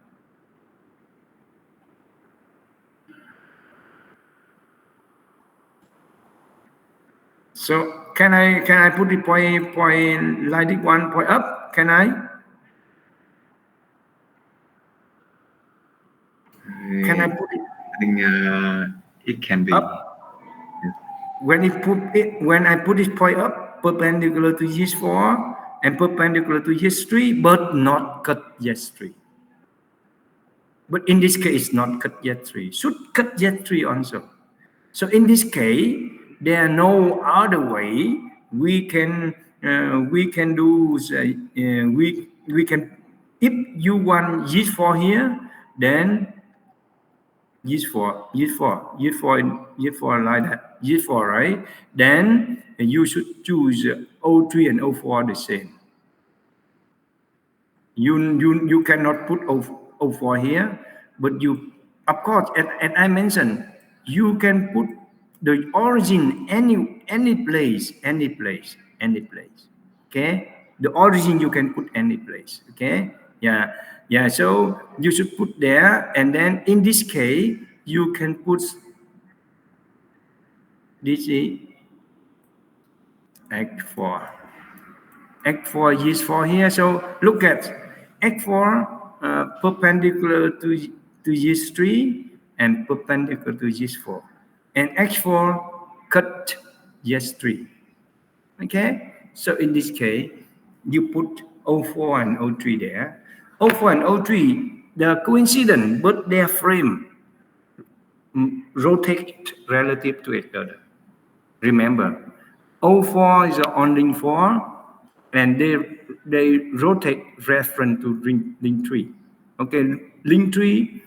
So can I put the point like this one point up? Can I? Can I put it? I think it can be Up. When I put this point up, perpendicular to this 4 and perpendicular to this 3, but not cut this 3. But in this case, not cut this 3. Should cut this 3 also. So in this case, there are no other way we can do. We can, if you want this 4 here, then this 4 like that. This 4, right? Then you should choose O3 and O4 the same. You cannot put O4 here, but you, of course, as I mentioned, you can put the origin any place. Okay, the origin you can put any place. Okay, yeah. So you should put there, and then in this case you can put this is x4. X4 is 4 here. So look at x4 perpendicular to this 3 and perpendicular to this 4. And x4 cut this 3. Okay? So in this case, you put O4 and O3 there. O4 and O3, they are coincident, but their frame rotate relative to each other. Remember, O4 is on ring 4, and they rotate reference to ring 3. Okay, ring 3,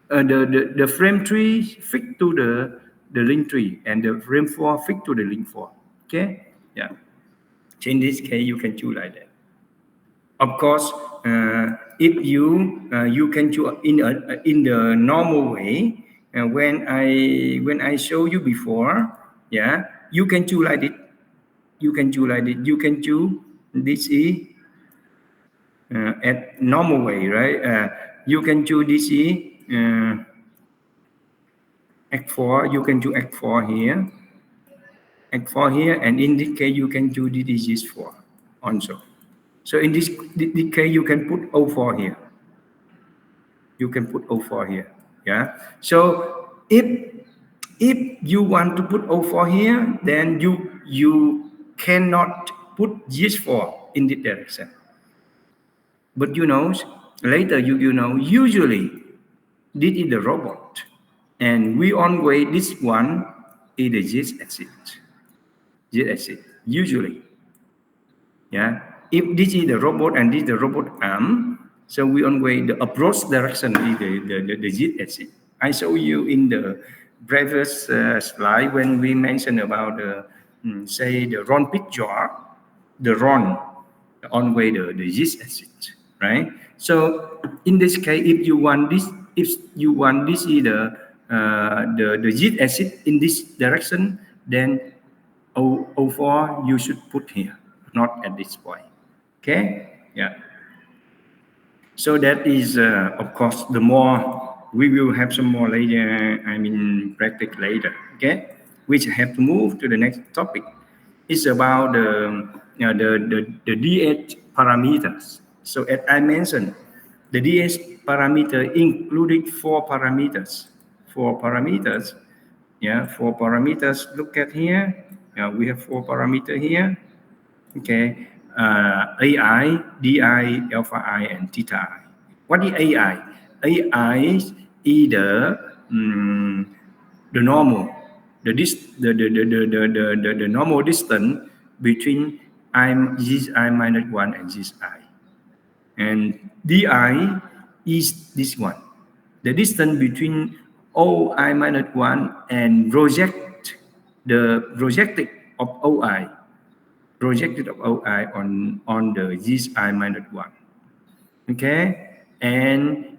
the frame 3 fixed to the ring 3, and the frame 4 fixed to the ring 4. Okay, yeah. So in this case, you can choose like that. Of course, if you can choose in the normal way, And when I show you before, yeah, you can choose like it. You can choose like it. You can choose this is at normal way, right? You can choose this is X4. You can choose X4 here. X4 here, and in this case, you can choose this is 4 also. So in this case, you can put O4 here. You can put O4 here. Yeah. So if you want to put O4 here, then you cannot put GS4 in this direction. But you know, later you know, usually this is the robot, and we always this one is the Z axis. Z axis usually. Yeah. If this is the robot and this is the robot arm, so we always the approach direction is the Z axis. I show you in the previous slide when we mentioned about say the round picture, the round always the Z axis, right? So in this case, if you want this is the Z axis in this direction, then O4 you should put here, not at this point. Okay, yeah. So that is, of course, the more we will have some more later. Practice later. Okay, which have to move to the next topic. It's about the DH parameters. So as I mentioned, the DH parameter included 4 parameters. 4 parameters. Yeah, 4 parameters. Look at here. We have 4 parameters here. Okay. AI, DI, alpha I, and theta I. What is AI? AI is the normal, the normal distance between this I minus 1 and this I. And DI is this one, the distance between OI minus 1 and the projected of OI. Projected of OI on the this I minus 1. Okay, and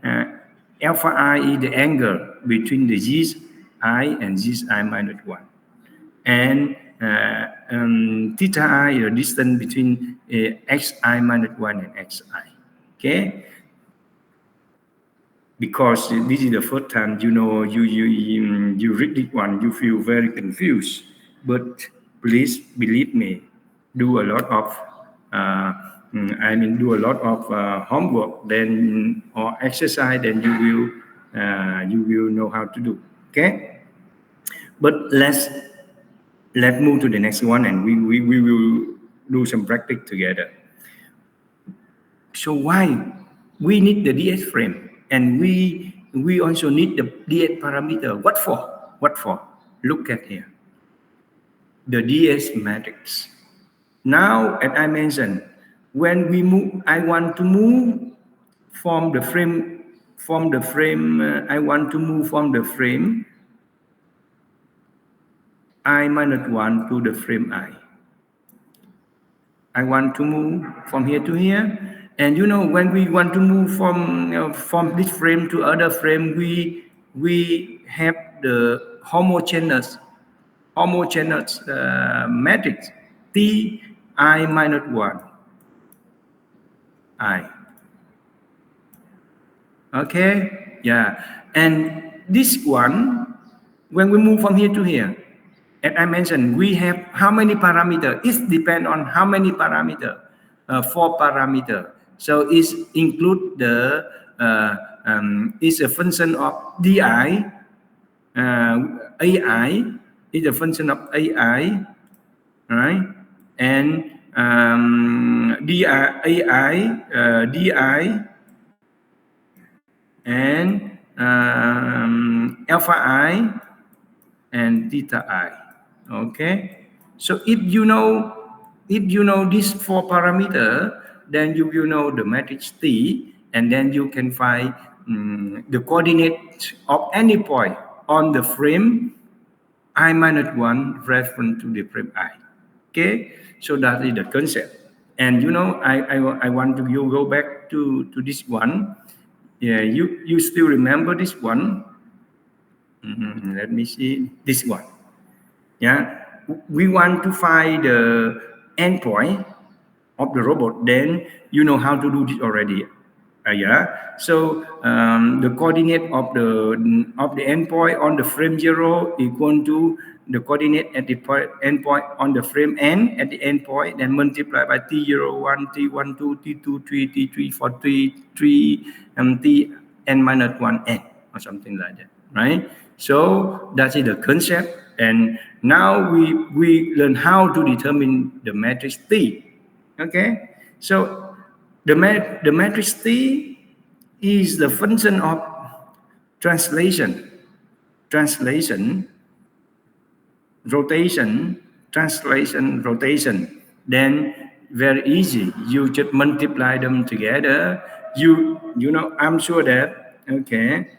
alpha I is the angle between the this I and this I minus 1, and theta I is the distance between xi minus 1 and xi. Okay, because this is the first time you read this one, you feel very confused, but please believe me. Do a lot of homework, then or exercise, then you will know how to do. Okay, but let's move to the next one, and we will do some practice together. So why we need the DS frame, and we also need the DS parameter? What for? Look at here, the DS matrix. Now, as I mentioned, when we move, I want to move from the frame. I want to move from the frame I minus 1 to the frame I. I want to move from here to here, and when we want to move from this frame to other frame, we have the homogeneous matrix T I minus 1 I. Okay, yeah, and this one, when we move from here to here, as I mentioned, we have how many parameters? It depends on how many parameters. 4 parameters. So it include the is a function of di, ai is a function of ai, right? And di, and alpha I and theta I. Okay, so if you know these 4 parameters, then you will know the matrix T, and then you can find the coordinate of any point on the frame I minus 1 reference to the frame I. Okay, so that is the concept. And I want to go back to this one. Yeah, you still remember this one? Let me see this one. Yeah, we want to find the endpoint of the robot. Then you know how to do this already. Yeah. So the coordinate of the endpoint on the frame 0 equal to the coordinate at the endpoint on the frame n at the endpoint, then multiply by t01, t12, t23, t34, t3, t n minus 1n or something like that, right? So that is the concept, and now we learn how to determine the matrix T. Okay, so the matrix T is the function of translation, rotation, translation, rotation. Then very easy. You just multiply them together. You know, I'm sure that, okay,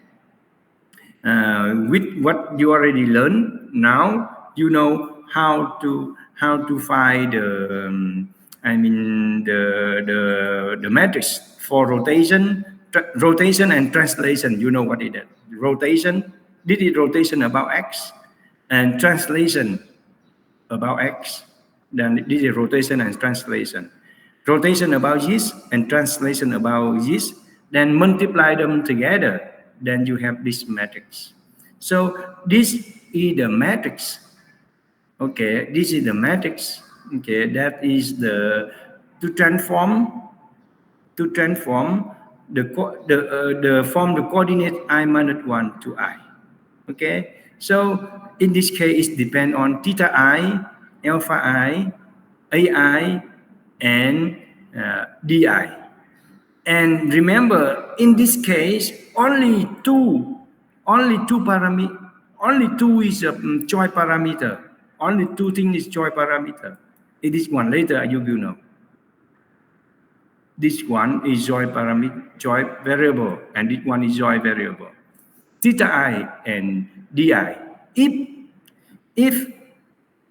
with what you already learned, now you know how to find the the matrix for rotation and translation. You know what is that? Rotation, this is rotation about x, and translation about x. Then this is rotation and translation. Rotation about this and translation about this. Then multiply them together. Then you have this matrix. So this is the matrix. Okay, this is the matrix. Okay, that is the to transform the form the coordinate I minus 1 to I. Okay, so in this case it depends on theta I, alpha I, AI, and di. And remember, in this case, only two parameter, only two is a choice parameter. Only two things is choice parameter. In this one later you will know. This one is joy parameter, joy variable, and this one is joy variable. Theta I and di. If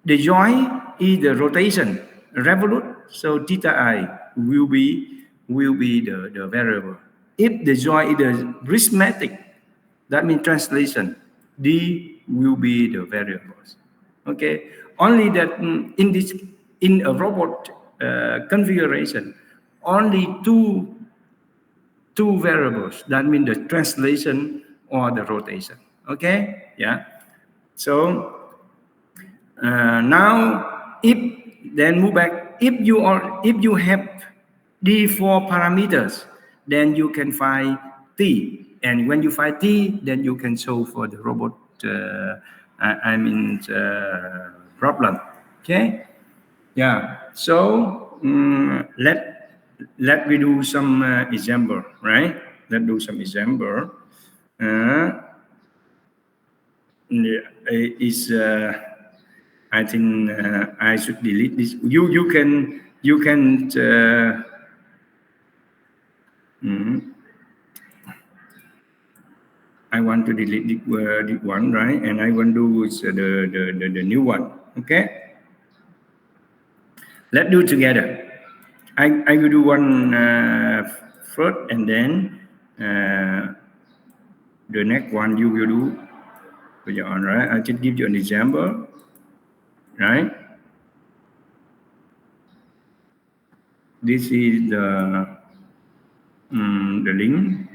the joy is the rotation revolute, so theta I will be the variable. If the joy is the arithmetic, that means translation, d will be the variables. Okay, only that in a robot configuration, only two variables. That means the translation or the rotation. Okay, yeah. So now, if then move back. If you have these four parameters, then you can find t. And when you find t, then you can solve for the robot. Problem. Okay. Yeah. So let me do some example, right? Let's do some example. I think I should delete this. You can. I want to delete this one, right? And I want to do the new one. Okay. Let's do together. I will do one first, and then the next one you will do with your own, right? I just give you an example, right? This is the link.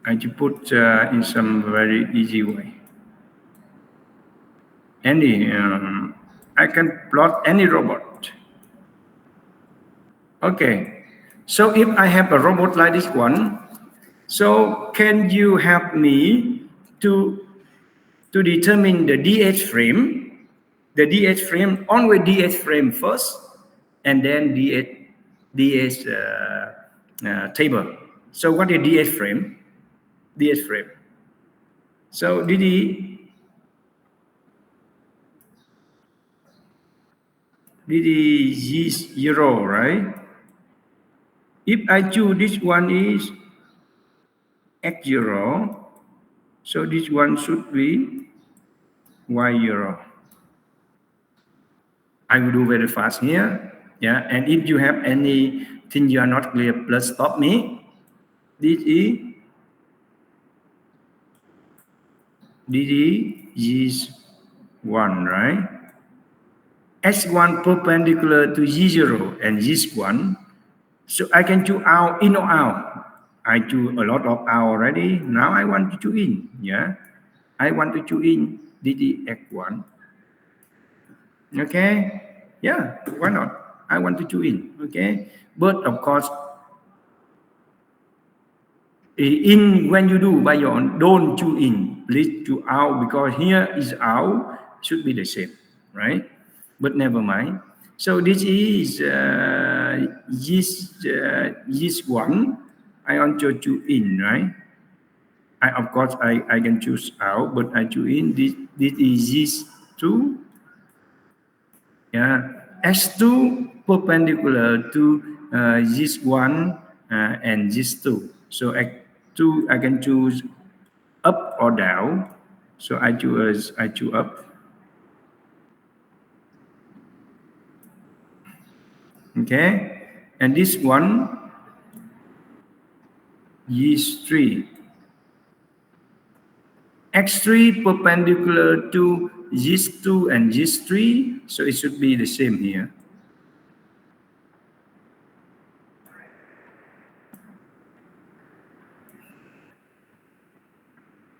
I just put in some very easy way. I can plot any robot. Okay, so if I have a robot like this one, so can you help me to determine the DH frame? The DH frame, always DH frame first, and then DH table. So what is DH frame? DH frame. So is 0, right? If I choose this one is x0, so this one should be y0. I will do very fast here. Yeah, and if you have anything you are not clear, please stop me. This is 1, right? X1 perpendicular to Z0 and Z1. So I can choose out, in or out. I choose a lot of out already. Now I want to choose in. Yeah, I want to choose in. This is X1. Okay. Yeah, why not? I want to choose in. Okay. But of course, in when you do by your own, don't choose in. Please choose out, because here is out, should be the same, right? But never mind. So this is this one. I want to choose in, right? Of course I can choose out, but I choose in. This is this 2. Yeah, S2 perpendicular to this one and this 2. So I can choose up or down. So I choose up. Okay, and this one is 3. X3 perpendicular to this 2 and this 3. So it should be the same here.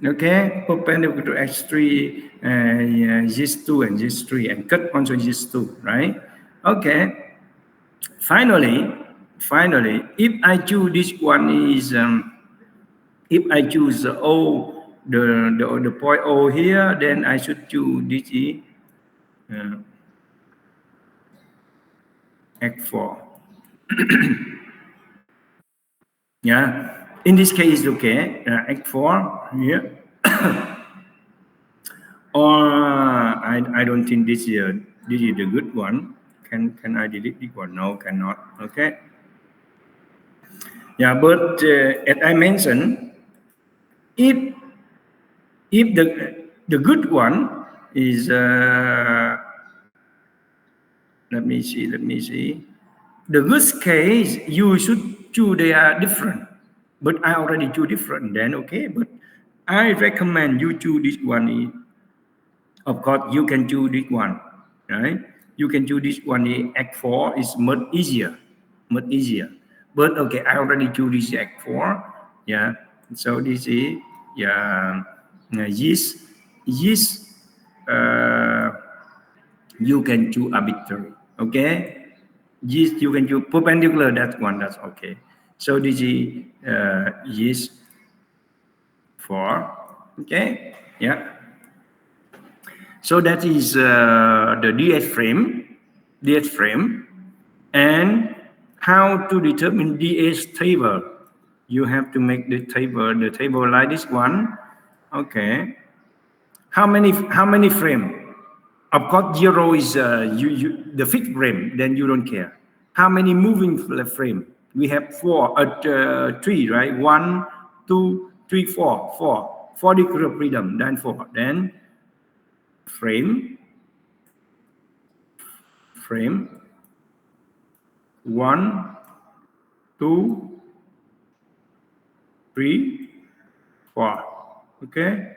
Okay, perpendicular to X3, this 2 and this 3, and cut also this 2, right? Okay. Finally, if I choose this one is, if I choose O, the point O here, then I should choose this is X4. Yeah, in this case, okay, X4 here. Or I don't think this is the good one. Can I delete this one? No, cannot. Okay. Yeah, but as I mentioned, if the good one is let me see. The good case you should choose, they are different, but I already choose different. Then okay, but I recommend you choose this one. Of course, you can choose this one, right? You can choose this one. X4 is much easier. But okay, I already choose this X4. Yeah. So this is this you can choose arbitrary. Okay. This you can choose perpendicular. That one. That's okay. So this is 4. Okay. Yeah. So that is the DS frame, and how to determine DS table. You have to make the table like this one. Okay. How many frame? Of course, 0 is the fixed frame. Then you don't care. How many moving frame? We have 3, right? 1, 2, 3, 4. 4 degree of freedom. Then 4. Then frame 1, 2, 3, 4. Okay.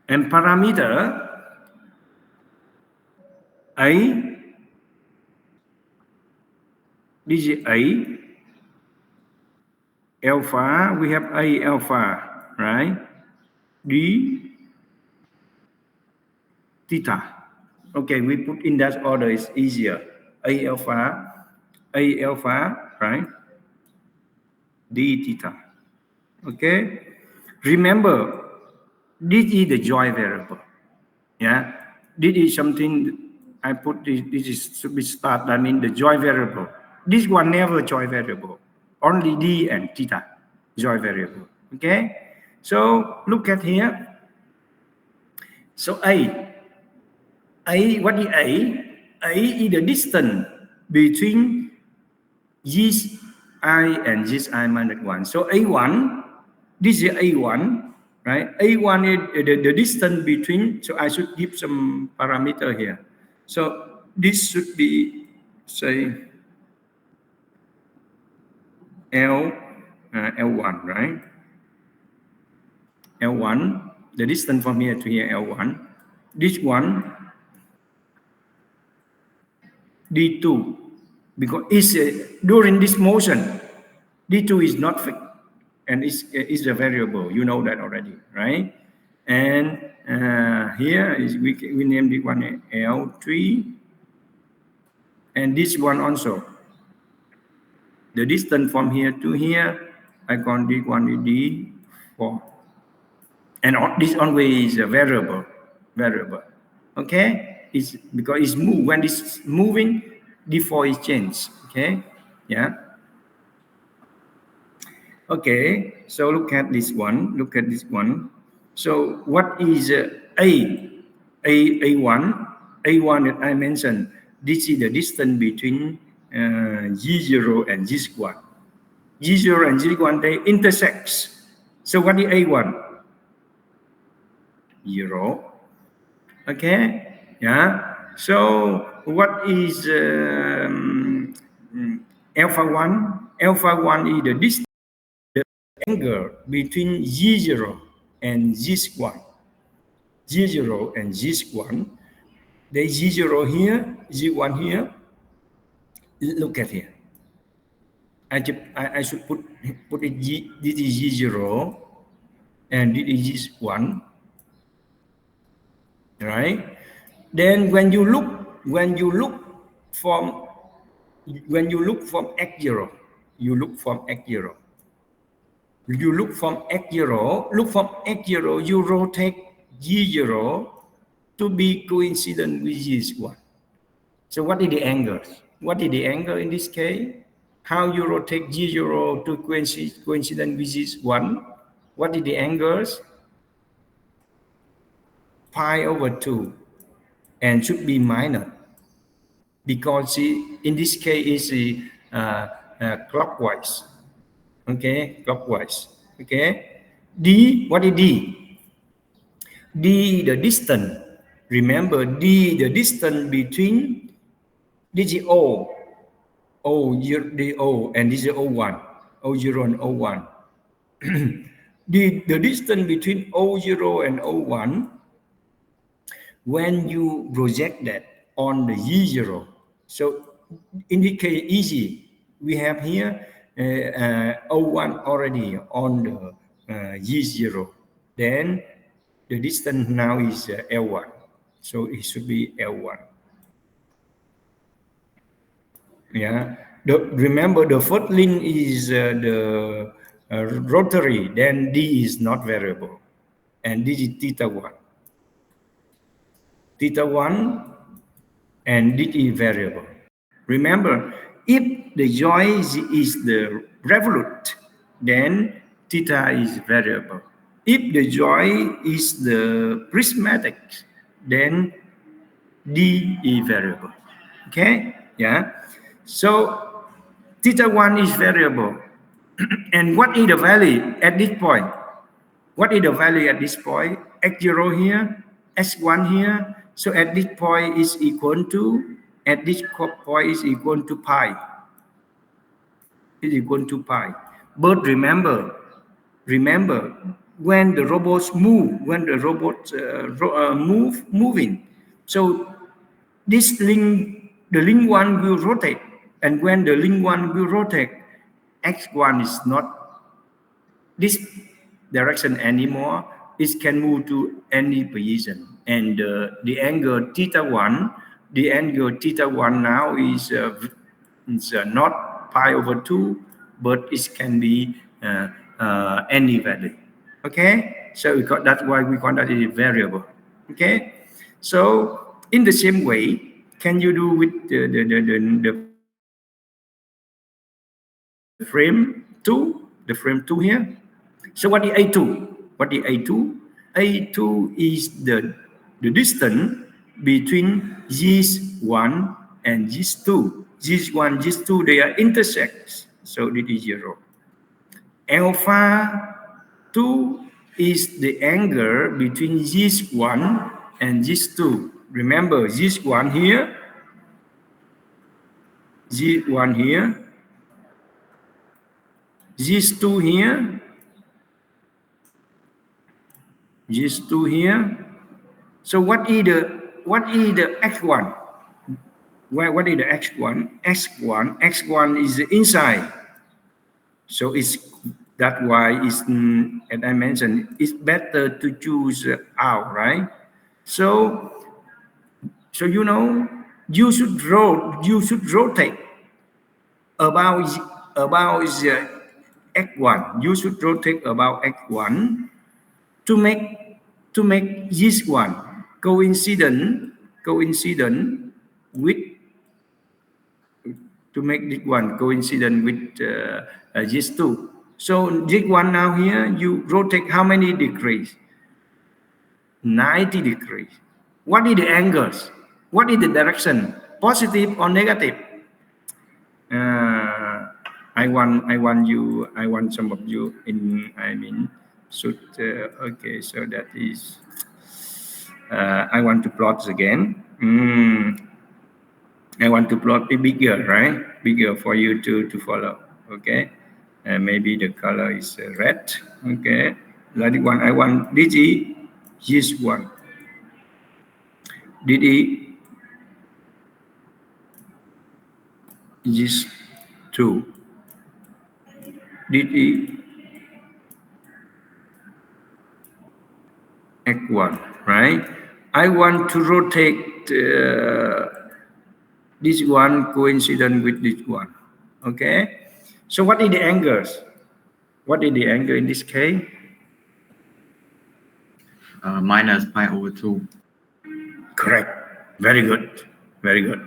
And parameter A, this is A alpha, we have A alpha, right? D theta. Okay, we put in that order, it's easier. A alpha, right? D theta. Okay. Remember, this is the joy variable. Yeah. This is something I put this should be start. I mean the joy variable. This one never joy variable. Only D and theta joy variable. Okay. So look at here. So A, what is A? A is the distance between this I and this I minus 1. So A1, this is A1, right? A1 is the distance between, so I should give some parameter here. So this should be, say, L1, right? L1, the distance from here to here, L1. This one, D2, because it's during this motion, D2 is not fixed and is a variable. You know that already, right? And here is we name this one L3, and this one also. The distance from here to here, I call this one D4. And this always is a variable. Okay? It's because it's move. When it's moving, D4 is changed. Okay? Yeah. Okay. So look at this one. So what is A1? A1 that I mentioned. This is the distance between G0 and G1. G0 and G1, they intersect. So what is A1? 0. Okay. Yeah. So what is alpha 1? Alpha 1 is the distance, the angle between G0 and G1. G0 and G1. There's G0 here, G1 here. Look at here. I should put it this is G0 and this is G1. Right? Then when you look from x0, you look from x0. You rotate G0 to be coincident with G1. So what is the angle? What is the angle in this case? How you rotate G0 to coincident with G1? What is the angles? Pi over 2, and should be minor, because in this case is clockwise. Okay, clockwise. Okay, D, what is D? D, the distance. Remember, D, the distance between this is O, the O, and this is O1, O0 and O1. The distance between O0 and O1, when you project that on the G0, so indicate easy. We have here O1 already on the G0. Then the distance now is L1. So it should be L1. Yeah. Remember, the first link is the rotary. Then D is not variable, and this is theta 1. Theta 1 and this is variable. Remember, if the joint is the revolute, then theta is variable. If the joint is the prismatic, then D is variable. Okay? Yeah. So theta 1 is variable. And what is the value at this point? What is the value at this point? X0 here, X1 here. So at this point is equal to, at this point is equal to pi. Is equal to pi. But remember, when the robots move, moving, so this link, the link 1 will rotate, and when the link 1 will rotate, X1 is not this direction anymore. It can move to any position, and the angle theta 1 now is not pi over 2, but it can be any value. Okay, so that's why we call that a variable. Okay, so in the same way, can you do with the frame 2? The frame 2 here. So what is A2? What is A2? A2 is the distance between G1 and G2. G1, G2, they are intersects. So this is 0. Alpha 2 is the angle between this one and this two. Remember, this one here, this one here, these two here, these two here. So what is the x1? What is the x1? X1 is the inside. So that's why as I mentioned, it's better to choose out, right? So you know, you should rotate about the x1. You should rotate about x1 to make this one coincident with these two. So this one now here, you rotate how many degrees? 90 degrees. What is the angles? What is the direction? Positive or negative? I want some of you should okay. So that is I want to plot again. I want to plot it bigger, right? Bigger for you to follow. Okay, and maybe the color is red. Okay, like one. I want this one. This two. X1, right? I want to rotate this one coincident with this one. Okay. So what is the angles? What is the angle in this case? Minus pi/2. Correct. Very good. Very good.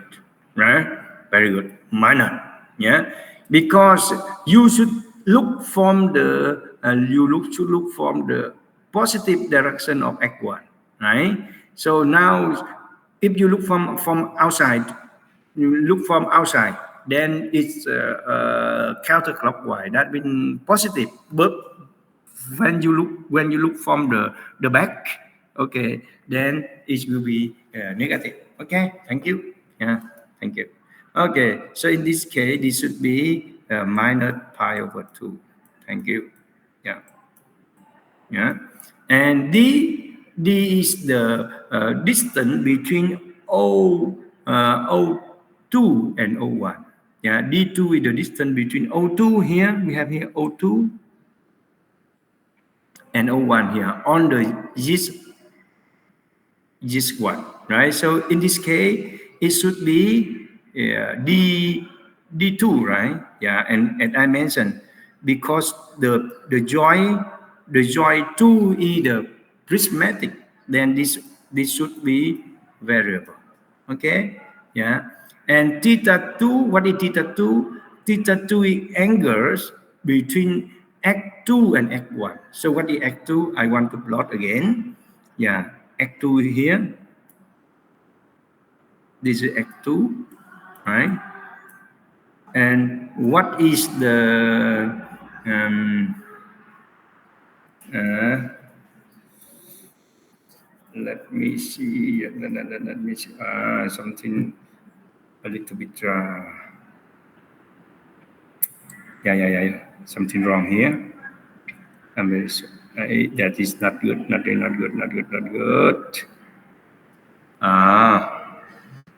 Right? Very good. Minus. Yeah. Because you should look from the should look from the positive direction of x1, right? So now, if you look from outside, then it's counterclockwise. That means positive. But when you look from the back, okay, then it will be negative. Okay, thank you. Yeah, thank you. Okay, so in this case, this should be minus pi/2. Thank you. Yeah, yeah. And D is the distance between O2 and O1. Yeah, D2 is the distance between O2 here. We have here O2 and O1 here on the this one, right? So in this case, it should be D2, right? Yeah, and I mentioned because the joint 2 is the prismatic, then this should be variable. Okay, yeah. And theta 2, what is theta 2? Theta 2 is angles between x2 and x1. So what is x2? I want to plot again. Yeah, x2 here. This is x2, right? And what is the let me see. Let me see. Something a little bit. Yeah. Something wrong here. That is not good. Not good.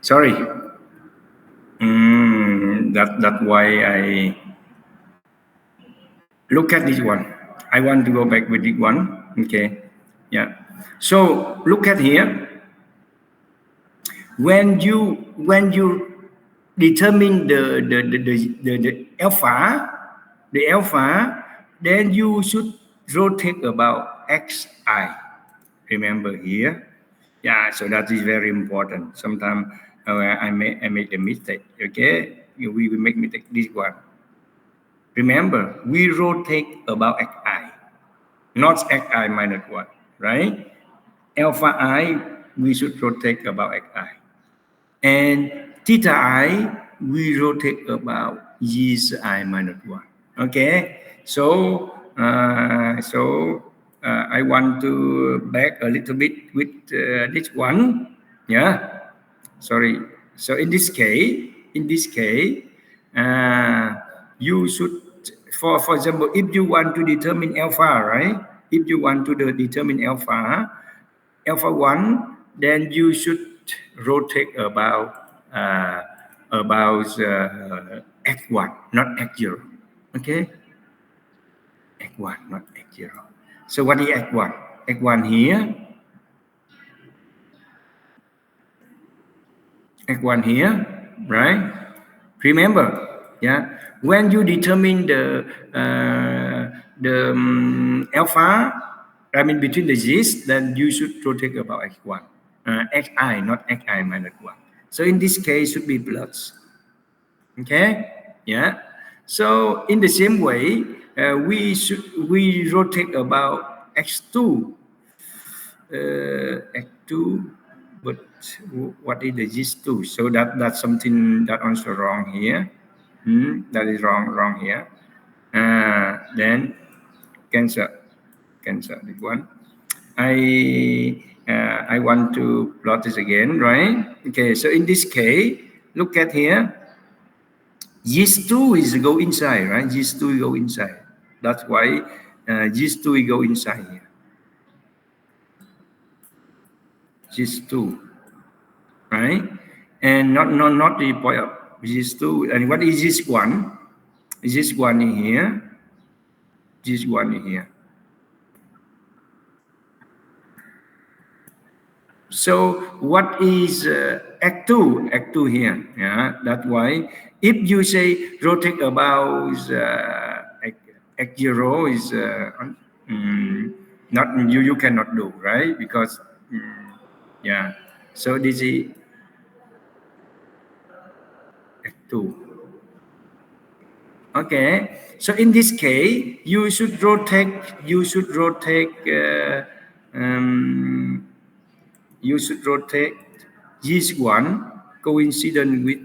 Sorry. That's why I look at this one. I want to go back with this one. Okay. Yeah. So look at here. When you determine the alpha, then you should rotate about xi. Remember here. Yeah. So that is very important. Sometimes I make a mistake. Okay. We will make mistake this one. Remember, we rotate about xi, not xi minus 1, right? Alpha I, we should rotate about xi. And theta I, we rotate about this I minus 1. Okay? So I want to back a little bit with this one. Yeah, sorry. So in this case, you should, for example, if you want to determine alpha, right? If you want to determine alpha 1, then you should rotate about x1, not x0. Okay, x1, not x0. So what is x1? X1 here. X1 here, right? Remember, yeah. When you determine the alpha, I mean between the z's, then you should rotate about x1, xi, not xi minus 1. So in this case, should be plus. Okay, yeah. So in the same way, we rotate about x2, x2. But what is the z2? So that's something that also wrong here. That is wrong here. Then cancel this one. I want to plot this again, right? Okay, so in this case, look at here. Z2 is go inside, right? Z2 go inside. That's why Z2 will go inside here. Z2, right? And not the point of Z2. And what is this one? Is this one in here? This one in here. So what is X2? X2 here. Yeah, that's why if you say rotate about X0 is not you cannot do, right? Because yeah. So this is X2. Okay. So in this case, you should rotate this one coincident with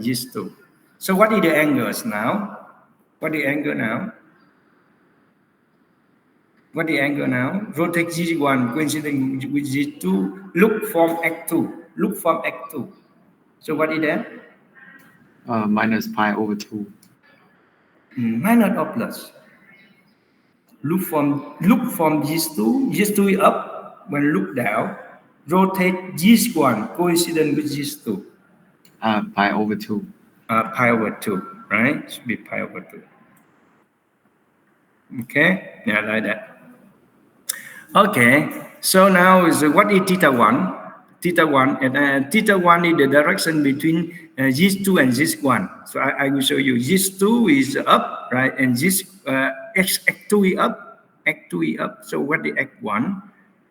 this two. So what is the angles now? What is the angle now? What is the angle now? Rotate this one coincident with this two. Look from x2. Look from x2. So what is that? Minus pi over 2. Minus or plus? Look from this two is up. When look down, rotate this one coincident with this two. Pi over 2. Pi over 2, right? Should be pi over 2. Okay, yeah, like that. Okay, so now is what is theta 1? Theta 1 and theta 1 is the direction between this 2 and this 1. So I will show you. This 2 is up, right? And this x2 is up. X2 is up. So what is x1?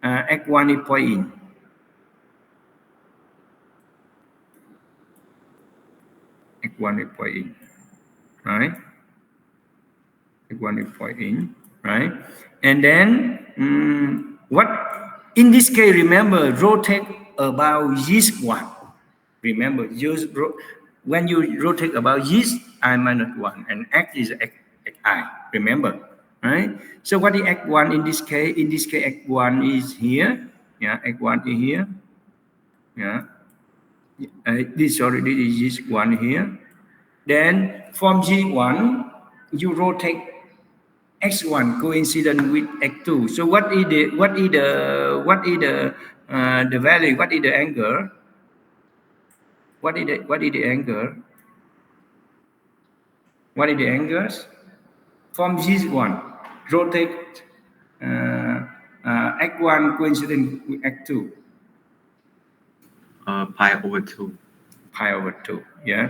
X1 is point in. X1 is point in, right? X1 is point in, right? And then what in this case? Remember, rotate about this one. Remember, when you rotate about this, I minus 1, and x is xi. Remember, right? So what is x1 in this case? In this case, x1 is here. Yeah, x1 is here. Yeah. This is this one here. Then from G1, you rotate x1 coincident with x2. So what is the value? What is the angle? What is the angle? What is the angles? From G1, rotate x1 coincident with x2. Pi over 2. Pi over 2, yeah.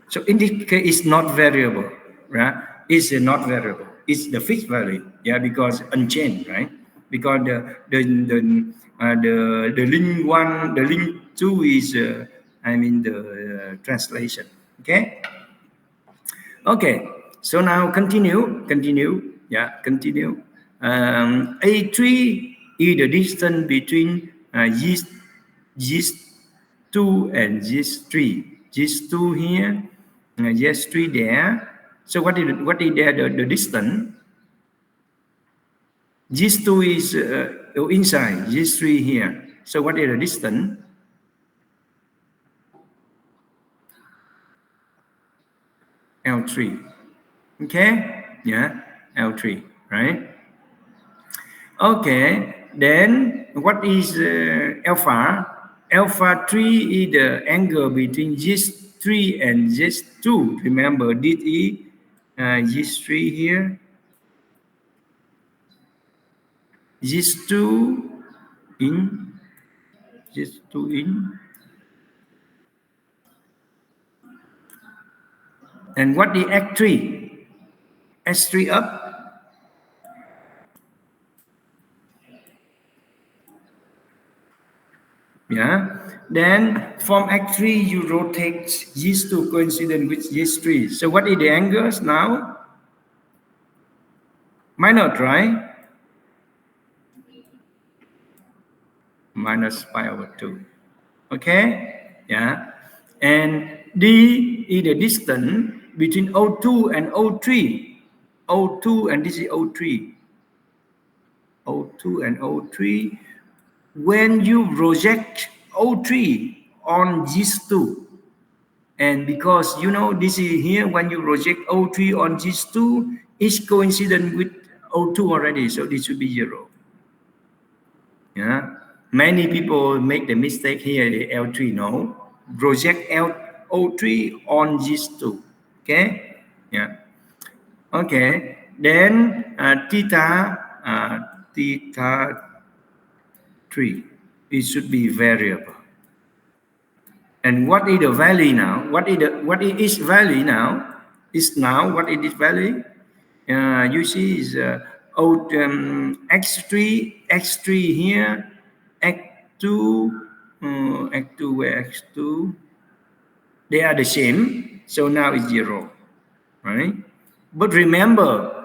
So in this case, it's not variable, right? It's not variable. It's the fixed value, yeah, because unchanged, right? Because the link 1, the link 2 is the translation. Okay. Okay. So now continue. Yeah, continue. A3 is the distance between this 2 and this 3. This 2 here, this 3 there, So what is the distance? This 2 is inside, this 3 here. So what is the distance? L3. Okay? Yeah, L3, right? Okay, then what is alpha? Alpha 3 is the angle between this 3 and this 2. Remember, this is this 3 here. This 2 in, this 2 in. And what is x3? S3 up. Yeah. Then from x3 you rotate these 2 coincident with these 3. So what is the angles now? Minus, right? Minus pi over 2. Okay? Yeah. And D is the distance between O2 and O3. O2 and this is O3. O2 and O3. When you project O3 on these 2, and because you know this is here, when you project O3 on these 2, it's coincident with O2 already, so this should be 0. Yeah. Many people make the mistake here, L3, no. Project O3 on these 2. Okay? Yeah. Okay. Then theta 3. It should be variable. And what is the value now? What is value now? Is now what is this value? You see is x3 here, x2, x2 where x2, they are the same. So now it's 0, right? But remember,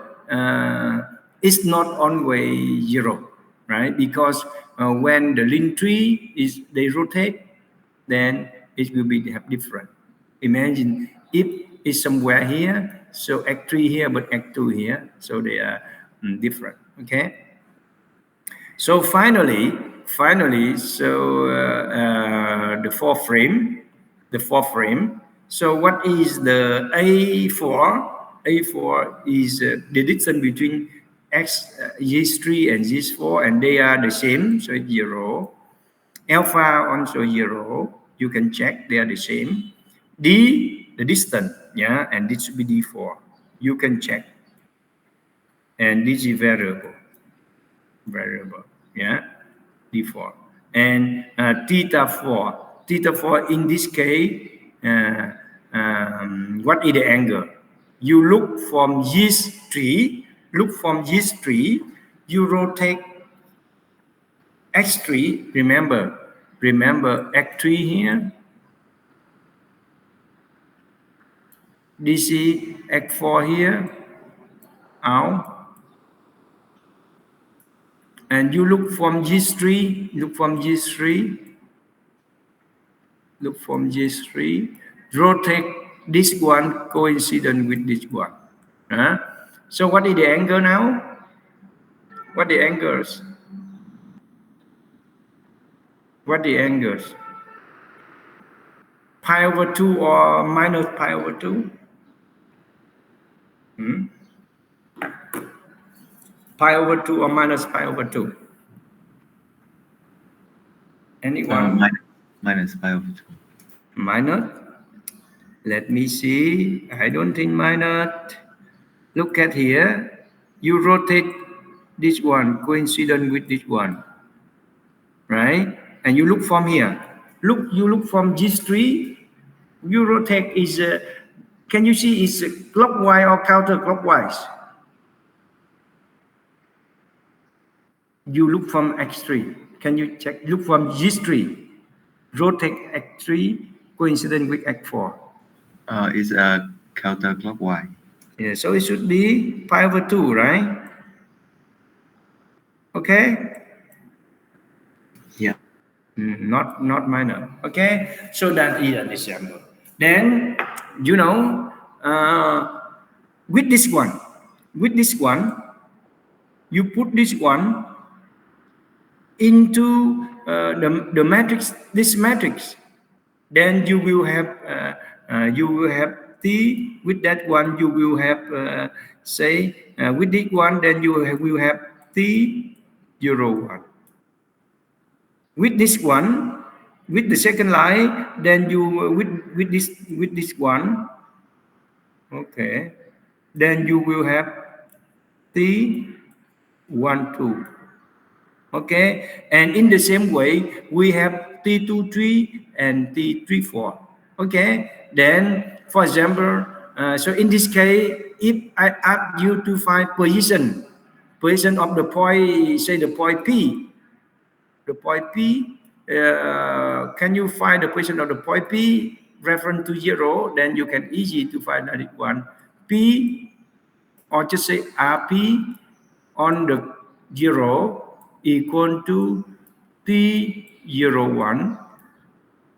it's not always 0, right? Because when the link tree is they rotate, then it will be different. Imagine if it's somewhere here, so x3 here, but x2 here, so they are different. Okay. So finally, so the fourth frame. So what is the A4? A4 is the distance between G3 and G4, and they are the same, so it's 0. Alpha also 0. You can check they are the same. D, the distance, yeah, and this should be D4. You can check. And this is variable, yeah, D4. And theta 4 in this case, what is the angle? You look from this tree, you rotate x3, remember x3 here. This is x4 here, out. And you look from G3, rotate this one coincident with this one. So what is the angle now? What the angles? Pi over 2 or minus pi over 2? Pi over 2 or minus pi over 2? Anyone? Minus pi over 2. Minus? Let me see. I don't think minus. Look at here. You rotate this one coincident with this one, right? And you look from here. You look from G3. You rotate is. Can you see is clockwise or counterclockwise? You look from X3. Can you check? Look from G3. Rotate X3 coincident with X4. It's counterclockwise. Yeah, so it should be pi over 2, right? Okay. Yeah. Not minor. Okay. So that is an example. Then you know with this one, you put this one into the matrix, this matrix, then you will have t. With that one, you will have with this one, then you will have t 0 1. With this one, with the second line, then you with this one, okay, then you will have t 1 2. Okay, and in the same way, we have T23 and T34. Okay, then for example, so in this case, if I ask you to find position of the point, say the point P, can you find the position of the point P reference to 0? Then you can easy to find that one P, or just say RP on the 0 equal to T01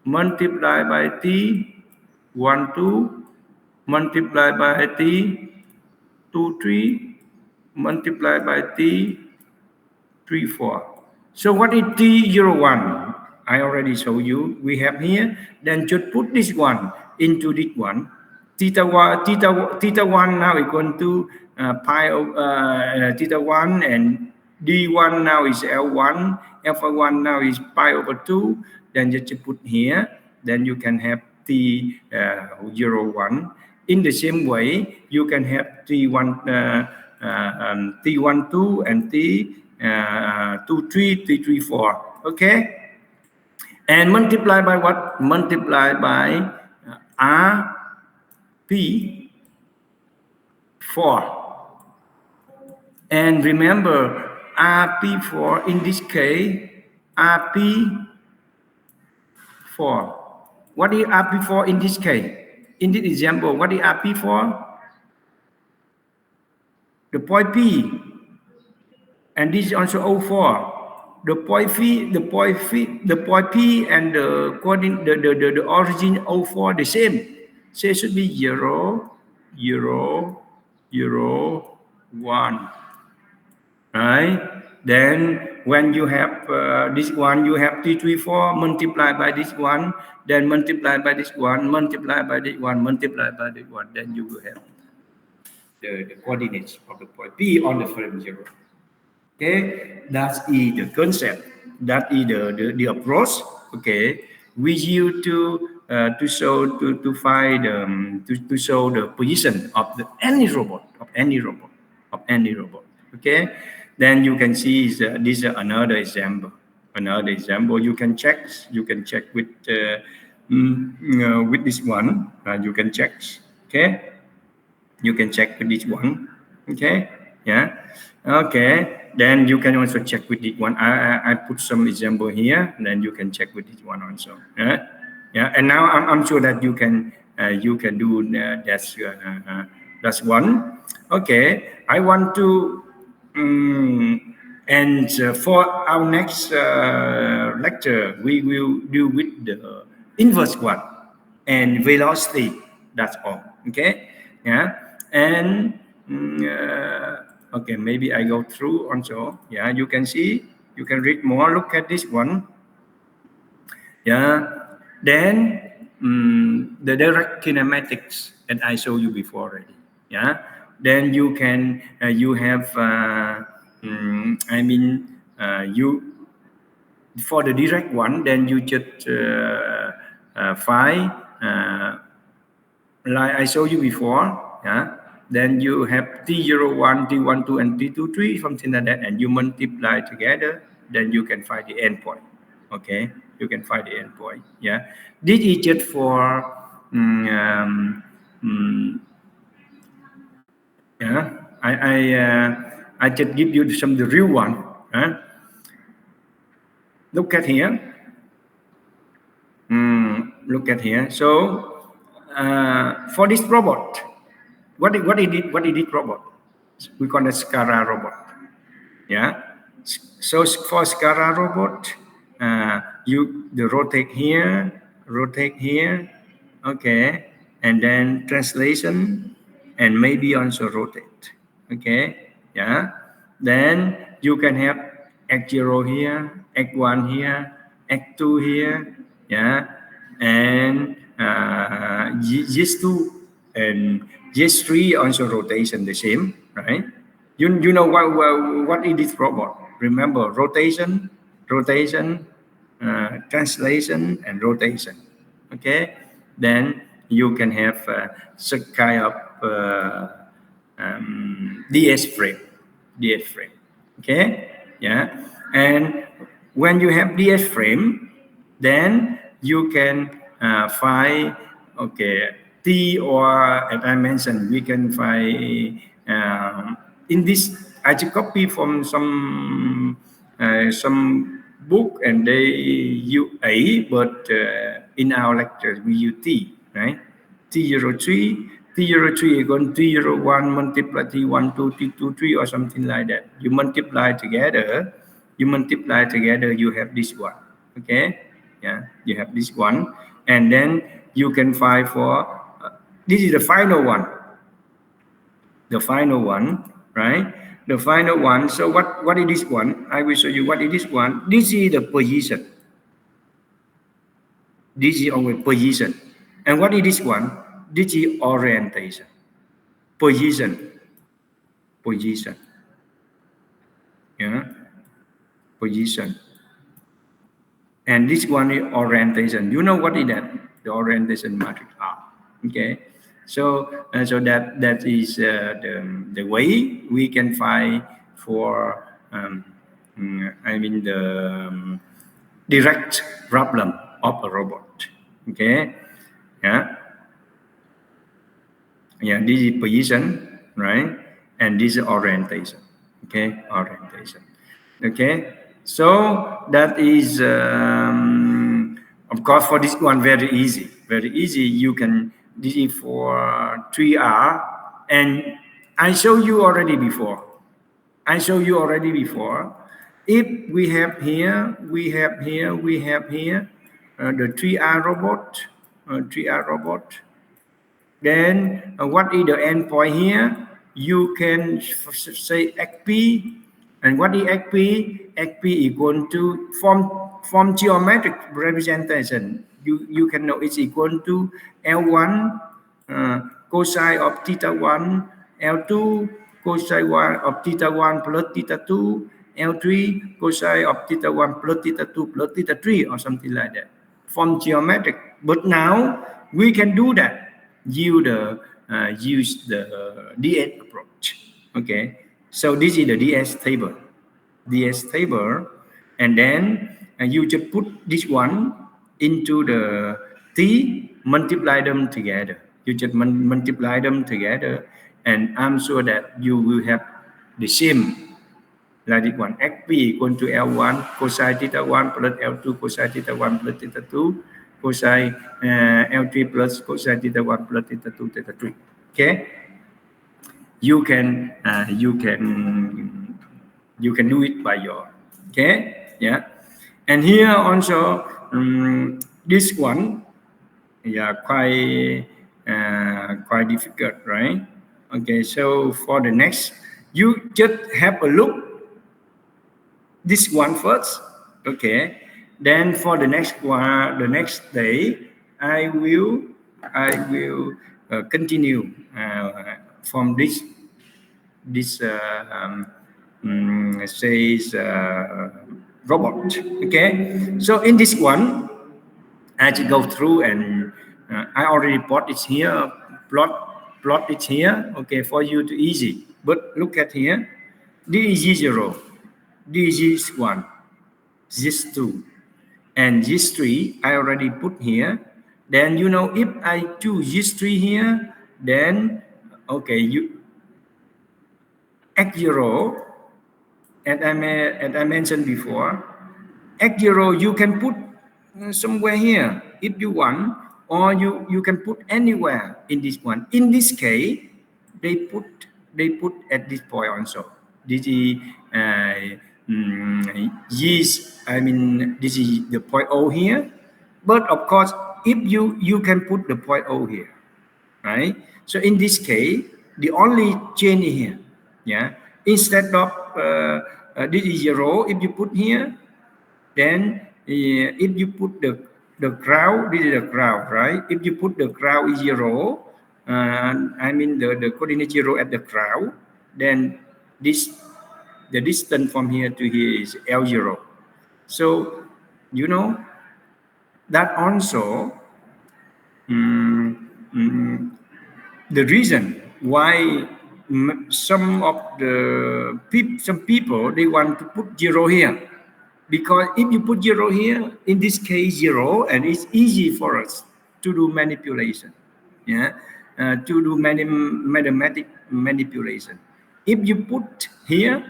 multiplied by T12 multiplied by T23 multiplied by T34. So what is T01? I already showed you. We have here. Then just put this one into this one. Theta 1 now equal to pi of theta 1, and D1 now is L1, alpha 1 now is pi over 2. Then just put here. Then you can have T01. In the same way, you can have T12 and T23, T34. Okay? And multiply by what? Multiply by RP4. And remember, RP4 in this case, RP4. What is RP4 in this case? In this example, what is RP4? The point P. And this is also O4. The point P and the origin O4 the same. So it should be 0, 0, 0, 1. Right? Then when you have this one, you have T34 multiplied by this one, then multiplied by this one, multiplied by this one, multiplied by this one. Then you will have the coordinates of the point P on the frame 0. Okay, that is the concept. That is the approach. Okay, we use to show the position of any robot. Okay, then you can see this is another example. You can check with this one. You can check. Okay, you can check with this one. Okay, yeah. Okay, then you can also check with this one. I put some example here, and then you can check with this one also. Yeah, and now I'm sure that you can do that's one. Okay, I want to and for our next lecture, we will do with the inverse one and velocity. That's all. Okay, yeah, and okay, maybe I go through also. Yeah, you can see, you can read more. Look at this one. Yeah, then the direct kinematics that I showed you before already. Yeah, then you can you have you for the direct one, then you just find like I showed you before. Yeah. Then you have T01, T12, and T23, something like that, and you multiply together, then you can find the endpoint. Okay, you can find the endpoint. Yeah, this is just for yeah. I just give you some the real one. Look at here. Look at here. So for this robot. What is this robot? We call it SCARA robot. Yeah. So for SCARA robot, you rotate here. Okay, and then translation, and maybe also rotate. Okay, yeah. Then you can have x0 here, x1 here, x2 here, yeah, and this 2 and this 3 also rotation the same, right? You know what is this robot? Remember rotation, translation, and rotation. Okay, then you can have such kind of DS frame. Okay, yeah, and when you have DS frame, then you can find, okay, T, or as I mentioned, we can find in this. I just copy from some book, and they use A, but in our lecture we use T, right? T03 is equal to T01 multiply T12 T23 or something like that. You multiply together, you have this one. Okay, yeah, you have this one, and then you can find for this is the final one, right? The final one. So what is this one? I will show you what is this one. This is the position. This is our position. And what is this one? This is orientation. Position. Yeah. Position. And this one is orientation. You know what is that? The orientation matrix R. Okay. So that is the way we can find for the direct problem of a robot. Okay, yeah, this is position, right? And this is orientation. Okay, orientation. Okay, so that is of course for this one very easy. You can. This is for 3R, and I showed you already before. If we have here, the 3R robot. Then what is the endpoint here? You can say XP, and what is XP? XP equal to from geometric representation. You can know it's equal to L1 cosine of theta 1, L2 cosine 1 of theta 1 plus theta 2, L3 cosine of theta 1 plus theta 2 plus theta 3, or something like that, from geometric. But now we can do that. Use the DS approach. Okay, so this is the DS table, and then you just put this one into the T, multiply them together. You just multiply them together, and I'm sure that you will have the same like this one. XP equal to L1 cosine theta 1 plus L2 cosine theta 1 plus theta 2 cosine L3 plus cosine theta 1 plus theta 2 theta 3. Okay, you can do it by your. Okay, yeah, and here also this one, yeah, quite difficult, right? Okay, so for the next, you just have a look this one first. Okay, then for the next one, the next day, I will continue from this says robot. Okay, so in this one, I just go through, and I already plot it here. Plot it here. Okay, for you to easy. But look at here. This is 0. This is 1. This 2. And this 3 I already put here. Then you know, if I choose this 3 here, then okay, you X0, as I mentioned before, X0 you can put somewhere here if you want, or you can put anywhere in this one. In this case, they put at this point also. This is this is the point O here. But of course, if you can put the point O here, right? So in this case, the only change here. Yeah, instead of this is 0, if you put here, then if you put the ground, this is the ground, right? If you put the ground is 0, I mean the coordinate 0 at the ground, then the distance from here to here is L0. So you know that also the reason why some of the some people they want to put 0 here, because if you put 0 here, in this case 0, and it's easy for us to do manipulation, yeah, to do mathematic manipulation. If you put here,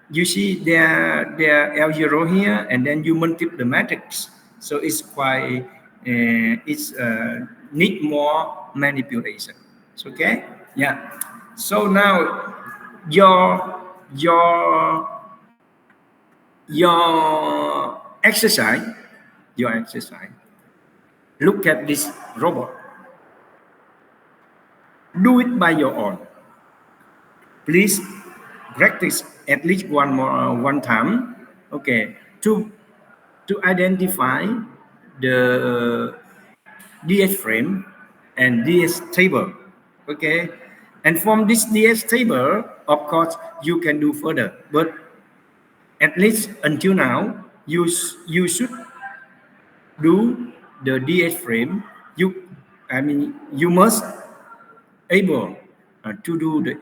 you see there L0 here, and then you multiply the matrix, so it's quite need more manipulation. Okay, yeah. So now your exercise, look at this robot, do it by your own. Please practice at least one time, okay, to identify the DS frame and DS table, okay, and from this DS table, of course, you can do further, but at least until now, you should do the DS frame. You must able to do the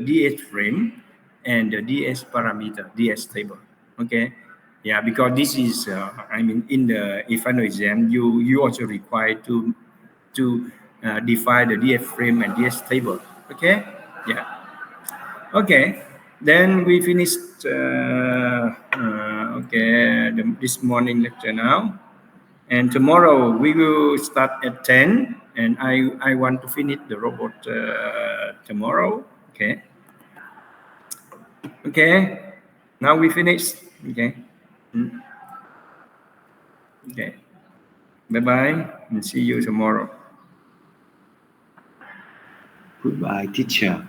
DS frame and the DS parameter, DS table. Okay, yeah, because this is in the final exam, you also required to define the DS frame and DS table. Okay, yeah. Okay, then we finished this morning lecture now, and tomorrow we will start at 10, and I want to finish the robot tomorrow. Okay, now we finished. Okay. Okay, bye bye, and see you tomorrow. Goodbye, teacher.